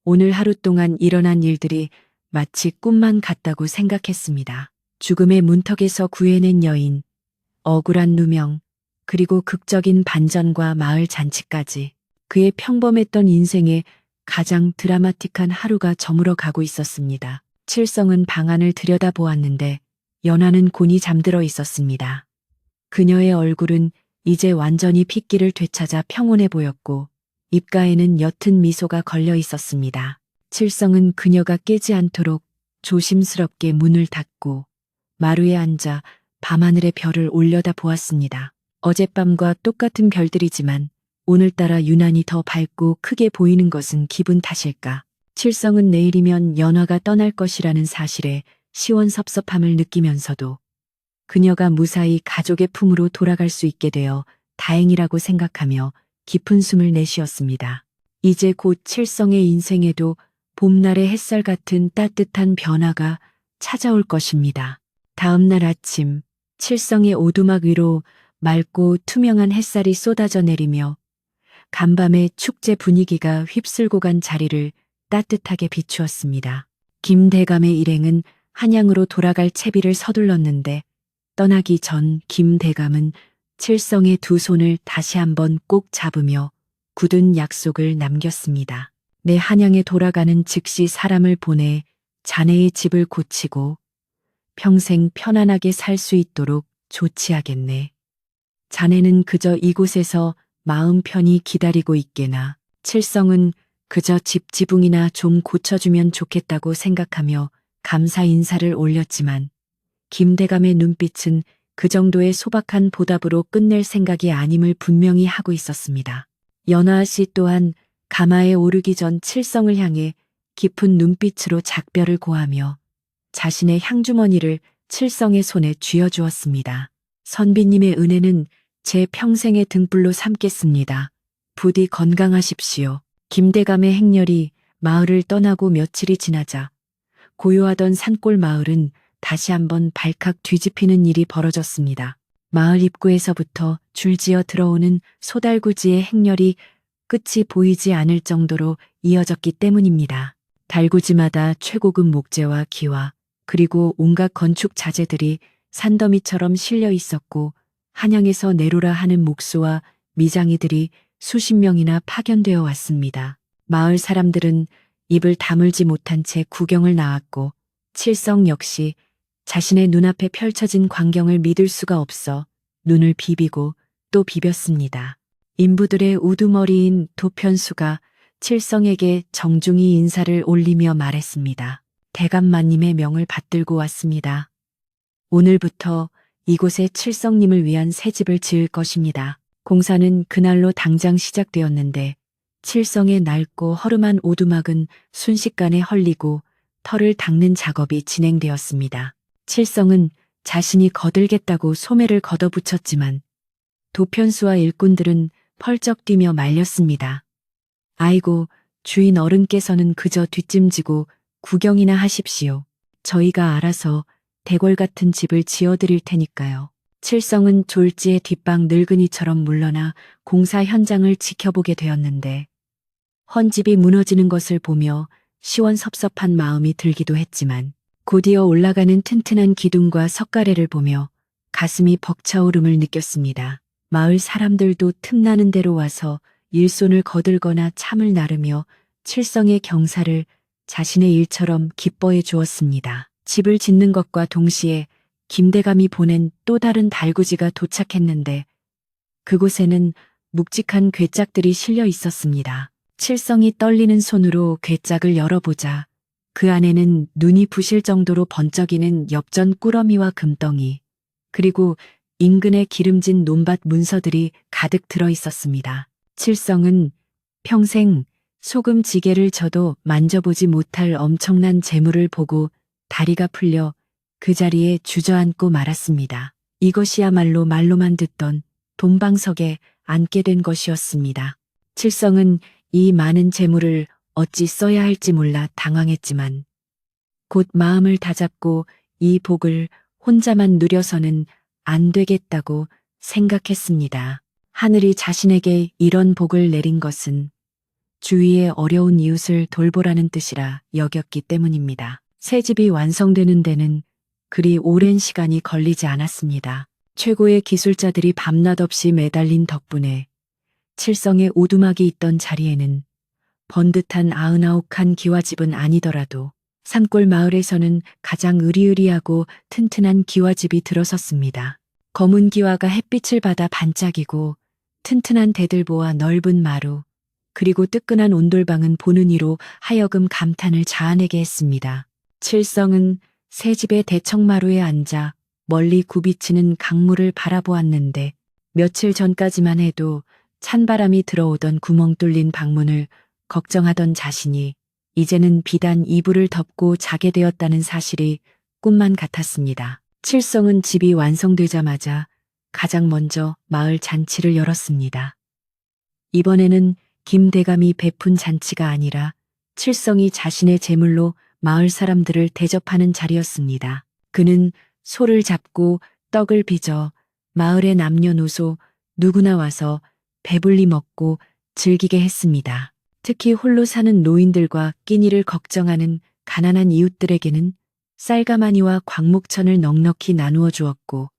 오늘 하루 동안 일어난 일들이 마치 꿈만 같다고 생각했습니다. 죽음의 문턱에서 구해낸 여인, 억울한 누명, 그리고 극적인 반전과 마을 잔치까지 그의 평범했던 인생에 가장 드라마틱한 하루가 저물어 가고 있었습니다. 칠성은 방안을 들여다보았는데 연하는 곤히 잠들어 있었습니다. 그녀의 얼굴은 이제 완전히 핏기를 되찾아 평온해 보였고 입가에는 옅은 미소가 걸려 있었습니다. 칠성은 그녀가 깨지 않도록 조심스럽게 문을 닫고 마루에 앉아 밤하늘의 별을 올려다 보았습니다. 어젯밤과 똑같은 별들이지만 오늘따라 유난히 더 밝고 크게 보이는 것은 기분 탓일까? 칠성은 내일이면 연화가 떠날 것이라는 사실에 시원섭섭함을 느끼면서도 그녀가 무사히 가족의 품으로 돌아갈 수 있게 되어 다행이라고 생각하며 깊은 숨을 내쉬었습니다. 이제 곧 칠성의 인생에도 봄날의 햇살 같은 따뜻한 변화가 찾아올 것입니다. 다음 날 아침, 칠성의 오두막 위로 맑고 투명한 햇살이 쏟아져 내리며 간밤의 축제 분위기가 휩쓸고 간 자리를 따뜻하게 비추었습니다. 김대감의 일행은 한양으로 돌아갈 채비를 서둘렀는데 떠나기 전 김대감은 칠성의 두 손을 다시 한번 꼭 잡으며 굳은 약속을 남겼습니다. 내 한양에 돌아가는 즉시 사람을 보내 자네의 집을 고치고 평생 편안하게 살 수 있도록 조치하겠네. 자네는 그저 이곳에서 마음 편히 기다리고 있게나. 칠성은 그저 집 지붕이나 좀 고쳐주면 좋겠다고 생각하며 감사 인사를 올렸지만 김대감의 눈빛은 그 정도의 소박한 보답으로 끝낼 생각이 아님을 분명히 하고 있었습니다. 연화 씨 또한 가마에 오르기 전 칠성을 향해 깊은 눈빛으로 작별을 고하며 자신의 향주머니를 칠성의 손에 쥐어주었습니다. 선비님의 은혜는 제 평생의 등불로 삼겠습니다. 부디 건강하십시오. 김대감의 행렬이 마을을 떠나고 며칠이 지나자 고요하던 산골 마을은 다시 한번 발칵 뒤집히는 일이 벌어졌습니다. 마을 입구에서부터 줄지어 들어오는 소달구지의 행렬이 끝이 보이지 않을 정도로 이어졌기 때문입니다. 달구지마다 최고급 목재와 기와 그리고 온갖 건축 자재들이 산더미처럼 실려 있었고 한양에서 내로라 하는 목수와 미장이들이 수십 명이나 파견되어 왔습니다. 마을 사람들은 입을 다물지 못한 채 구경을 나왔고 칠성 역시 자신의 눈앞에 펼쳐진 광경을 믿을 수가 없어 눈을 비비고 또 비볐습니다. 인부들의 우두머리인 도편수가 칠성에게 정중히 인사를 올리며 말했습니다. 대감마님의 명을 받들고 왔습니다. 오늘부터 이곳에 칠성님을 위한 새 집을 지을 것입니다. 공사는 그날로 당장 시작되었는데 칠성의 낡고 허름한 오두막은 순식간에 헐리고 털을 닦는 작업이 진행되었습니다. 칠성은 자신이 거들겠다고 소매를 걷어붙였지만 도편수와 일꾼들은 펄쩍 뛰며 말렸습니다. 아이고, 주인 어른께서는 그저 뒷짐지고 구경이나 하십시오. 저희가 알아서 대궐 같은 집을 지어드릴 테니까요. 칠성은 졸지에 뒷방 늙은이처럼 물러나 공사 현장을 지켜보게 되었는데 헌집이 무너지는 것을 보며 시원섭섭한 마음이 들기도 했지만 곧이어 올라가는 튼튼한 기둥과 석가래를 보며 가슴이 벅차오름을 느꼈습니다. 마을 사람들도 틈나는 대로 와서 일손을 거들거나 참을 나르며 칠성의 경사를 자신의 일처럼 기뻐해 주었습니다. 집을 짓는 것과 동시에 김대감이 보낸 또 다른 달구지가 도착했는데 그곳에는 묵직한 괴짝들이 실려 있었습니다. 칠성이 떨리는 손으로 괴짝을 열어보자 그 안에는 눈이 부실 정도로 번쩍이는 엽전 꾸러미와 금덩이 그리고 인근의 기름진 논밭 문서들이 가득 들어 있었습니다. 칠성은 평생 소금지게를 져도 만져보지 못할 엄청난 재물을 보고 다리가 풀려 그 자리에 주저앉고 말았습니다. 이것이야말로 말로만 듣던 돈방석에 앉게 된 것이었습니다. 칠성은 이 많은 재물을 어찌 써야 할지 몰라 당황했지만 곧 마음을 다잡고 이 복을 혼자만 누려서는 안 되겠다고 생각했습니다. 하늘이 자신에게 이런 복을 내린 것은 주위의 어려운 이웃을 돌보라는 뜻이라 여겼기 때문입니다. 새 집이 완성되는 데는 그리 오랜 시간이 걸리지 않았습니다. 최고의 기술자들이 밤낮 없이 매달린 덕분에 칠성의 오두막이 있던 자리에는 번듯한 99칸 기와집은 아니더라도 산골 마을에서는 가장 으리으리하고 튼튼한 기와집이 들어섰습니다. 검은 기와가 햇빛을 받아 반짝이고 튼튼한 대들보와 넓은 마루 그리고 뜨끈한 온돌방은 보는 이로 하여금 감탄을 자아내게 했습니다. 칠성은 새 집의 대청마루에 앉아 멀리 굽이치는 강물을 바라보았는데 며칠 전까지만 해도 찬바람이 들어오던 구멍 뚫린 방문을 걱정하던 자신이 이제는 비단 이불을 덮고 자게 되었다는 사실이 꿈만 같았습니다. 칠성은 집이 완성되자마자 가장 먼저 마을 잔치를 열었습니다. 이번에는 김대감이 베푼 잔치가 아니라 칠성이 자신의 제물로 마을 사람들을 대접하는 자리였습니다. 그는 소를 잡고 떡을 빚어 마을의 남녀노소 누구나 와서 배불리 먹고 즐기게 했습니다. 특히 홀로 사는 노인들과 끼니를 걱정하는 가난한 이웃들에게는 쌀가마니와 광목천을 넉넉히 나누어 주었고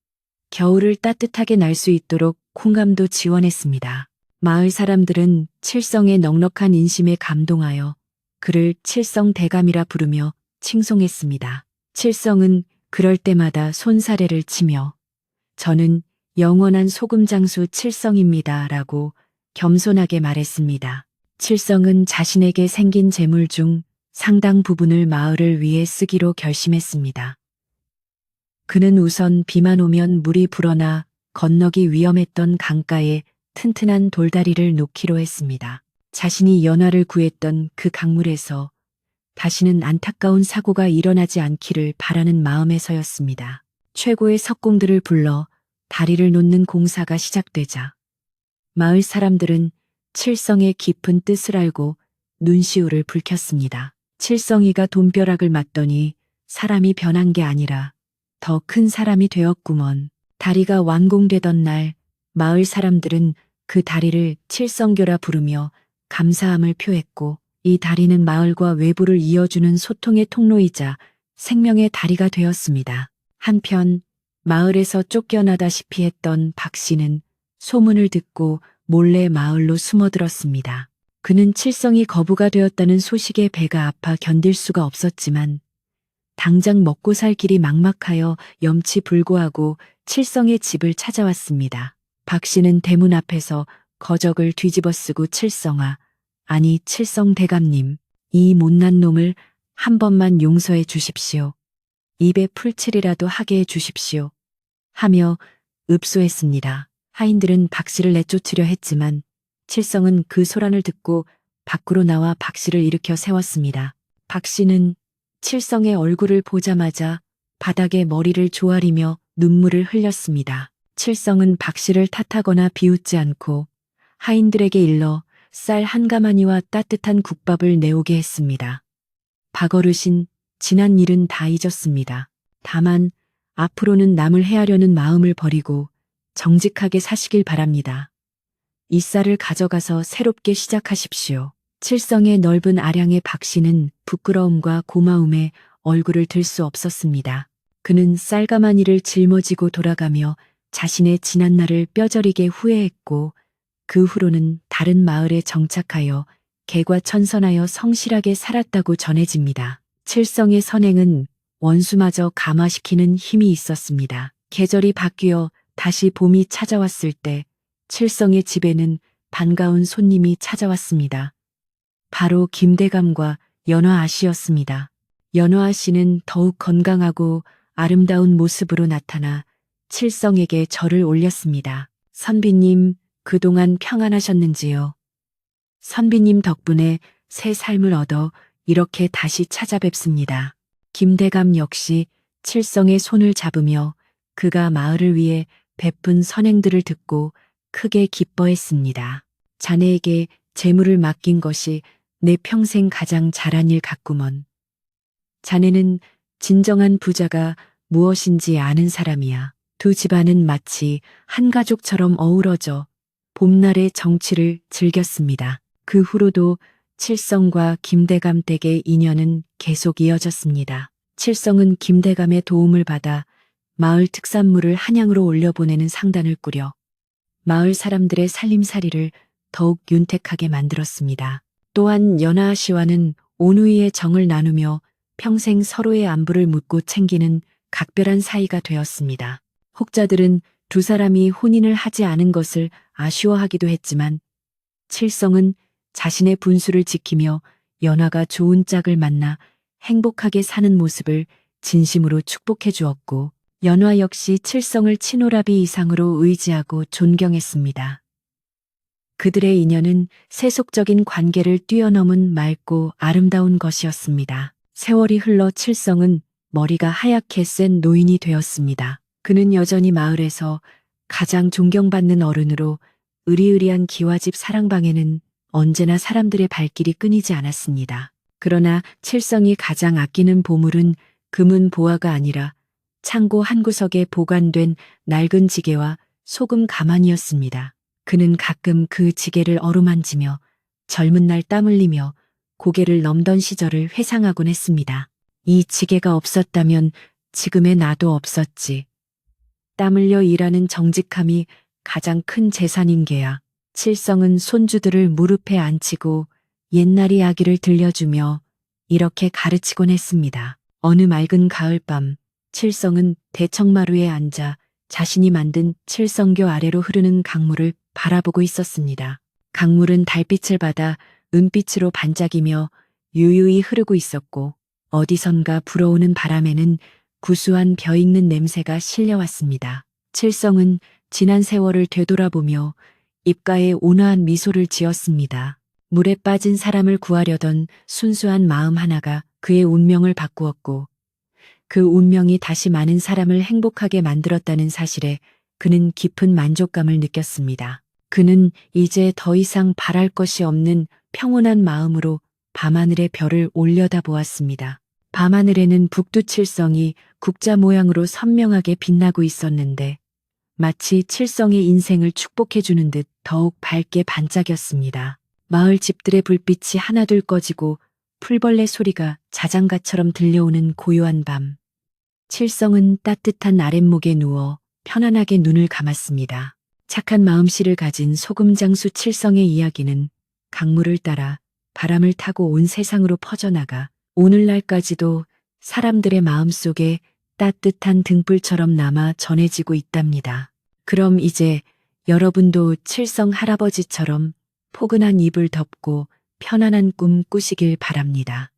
겨울을 따뜻하게 날 수 있도록 콩감도 지원했습니다. 마을 사람들은 칠성의 넉넉한 인심에 감동하여 그를 칠성대감이라 부르며 칭송했습니다. 칠성은 그럴 때마다 손사래를 치며 저는 영원한 소금장수 칠성입니다 라고 겸손하게 말했습니다. 칠성은 자신에게 생긴 재물 중 상당 부분을 마을을 위해 쓰기로 결심했습니다. 그는 우선 비만 오면 물이 불어나 건너기 위험했던 강가에 튼튼한 돌다리를 놓기로 했습니다. 자신이 연화를 구했던 그 강물에서 다시는 안타까운 사고가 일어나지 않기를 바라는 마음에서였습니다. 최고의 석공들을 불러 다리를 놓는 공사가 시작되자 마을 사람들은 칠성의 깊은 뜻을 알고 눈시울을 붉혔습니다. 칠성이가 돈벼락을 맞더니 사람이 변한 게 아니라 더 큰 사람이 되었구먼. 다리가 완공되던 날 마을 사람들은 그 다리를 칠성교라 부르며 감사함을 표했고 이 다리는 마을과 외부를 이어주는 소통의 통로이자 생명의 다리가 되었습니다. 한편 마을에서 쫓겨나다시피 했던 박 씨는 소문을 듣고 몰래 마을로 숨어들었습니다. 그는 칠성이 거부가 되었다는 소식에 배가 아파 견딜 수가 없었지만 당장 먹고 살 길이 막막하여 염치불고하고 칠성의 집을 찾아왔습니다. 박 씨는 대문 앞에서 거적을 뒤집어쓰고 칠성아, 아니 칠성대감님, 이 못난 놈을 한 번만 용서해 주십시오. 입에 풀칠이라도 하게 해 주십시오. 하며 읍소했습니다. 하인들은 박 씨를 내쫓으려 했지만 칠성은 그 소란을 듣고 밖으로 나와 박 씨를 일으켜 세웠습니다. 박 씨는 칠성의 얼굴을 보자마자 바닥에 머리를 조아리며 눈물을 흘렸습니다. 칠성은 박 씨를 탓하거나 비웃지 않고 하인들에게 일러 쌀 한 가마니와 따뜻한 국밥을 내오게 했습니다. 박어르신, 지난 일은 다 잊었습니다. 다만 앞으로는 남을 헤아려는 마음을 버리고 정직하게 사시길 바랍니다. 이 쌀을 가져가서 새롭게 시작하십시오. 칠성의 넓은 아량의 박 씨는 부끄러움과 고마움에 얼굴을 들 수 없었습니다. 그는 쌀가마니를 짊어지고 돌아가며 자신의 지난날을 뼈저리게 후회했고 그 후로는 다른 마을에 정착하여 개과천선하여 성실하게 살았다고 전해집니다. 칠성의 선행은 원수마저 감화시키는 힘이 있었습니다. 계절이 바뀌어 다시 봄이 찾아왔을 때 칠성의 집에는 반가운 손님이 찾아왔습니다. 바로 김대감과 연화 아씨였습니다. 연화 아씨는 더욱 건강하고 아름다운 모습으로 나타나 칠성에게 절을 올렸습니다. 선비님, 그동안 평안하셨는지요? 선비님 덕분에 새 삶을 얻어 이렇게 다시 찾아뵙습니다. 김대감 역시 칠성의 손을 잡으며 그가 마을을 위해 베푼 선행들을 듣고 크게 기뻐했습니다. 자네에게 재물을 맡긴 것이 내 평생 가장 잘한 일 같구먼. 자네는 진정한 부자가 무엇인지 아는 사람이야. 두 집안은 마치 한 가족처럼 어우러져 봄날의 정취를 즐겼습니다. 그 후로도 칠성과 김대감 댁의 인연은 계속 이어졌습니다. 칠성은 김대감의 도움을 받아 마을 특산물을 한양으로 올려보내는 상단을 꾸려 마을 사람들의 살림살이를 더욱 윤택하게 만들었습니다. 또한 연하 씨와는 온우이의 정을 나누며 평생 서로의 안부를 묻고 챙기는 각별한 사이가 되었습니다. 혹자들은 두 사람이 혼인을 하지 않은 것을 아쉬워하기도 했지만 칠성은 자신의 분수를 지키며 연하가 좋은 짝을 만나 행복하게 사는 모습을 진심으로 축복해 주었고 연화 역시 칠성을 친오라비 이상으로 의지하고 존경했습니다. 그들의 인연은 세속적인 관계를 뛰어넘은 맑고 아름다운 것이었습니다. 세월이 흘러 칠성은 머리가 하얗게 센 노인이 되었습니다. 그는 여전히 마을에서 가장 존경받는 어른으로 으리으리한 기와집 사랑방에는 언제나 사람들의 발길이 끊이지 않았습니다. 그러나 칠성이 가장 아끼는 보물은 금은 보화가 아니라 창고 한 구석에 보관된 낡은 지게와 소금 가마니였습니다. 그는 가끔 그 지게를 어루만지며 젊은 날 땀 흘리며 고개를 넘던 시절을 회상하곤 했습니다. 이 지게가 없었다면 지금의 나도 없었지. 땀 흘려 일하는 정직함이 가장 큰 재산인 게야. 칠성은 손주들을 무릎에 앉히고 옛날 이야기를 들려주며 이렇게 가르치곤 했습니다. 어느 맑은 가을밤 칠성은 대청마루에 앉아 자신이 만든 칠성교 아래로 흐르는 강물을 바라보고 있었습니다. 강물은 달빛을 받아 은빛으로 반짝이며 유유히 흐르고 있었고 어디선가 불어오는 바람에는 구수한 벼익는 냄새가 실려왔습니다. 칠성은 지난 세월을 되돌아보며 입가에 온화한 미소를 지었습니다. 물에 빠진 사람을 구하려던 순수한 마음 하나가 그의 운명을 바꾸었고 그 운명이 다시 많은 사람을 행복하게 만들었다는 사실에 그는 깊은 만족감을 느꼈습니다. 그는 이제 더 이상 바랄 것이 없는 평온한 마음으로 밤하늘의 별을 올려다보았습니다. 밤하늘에는 북두칠성이 국자 모양으로 선명하게 빛나고 있었는데 마치 칠성의 인생을 축복해주는 듯 더욱 밝게 반짝였습니다. 마을 집들의 불빛이 하나둘 꺼지고 풀벌레 소리가 자장가처럼 들려오는 고요한 밤. 칠성은 따뜻한 아랫목에 누워 편안하게 눈을 감았습니다. 착한 마음씨를 가진 소금장수 칠성의 이야기는 강물을 따라 바람을 타고 온 세상으로 퍼져나가 오늘날까지도 사람들의 마음속에 따뜻한 등불처럼 남아 전해지고 있답니다. 그럼 이제 여러분도 칠성 할아버지처럼 포근한 이불 덮고 편안한 꿈 꾸시길 바랍니다.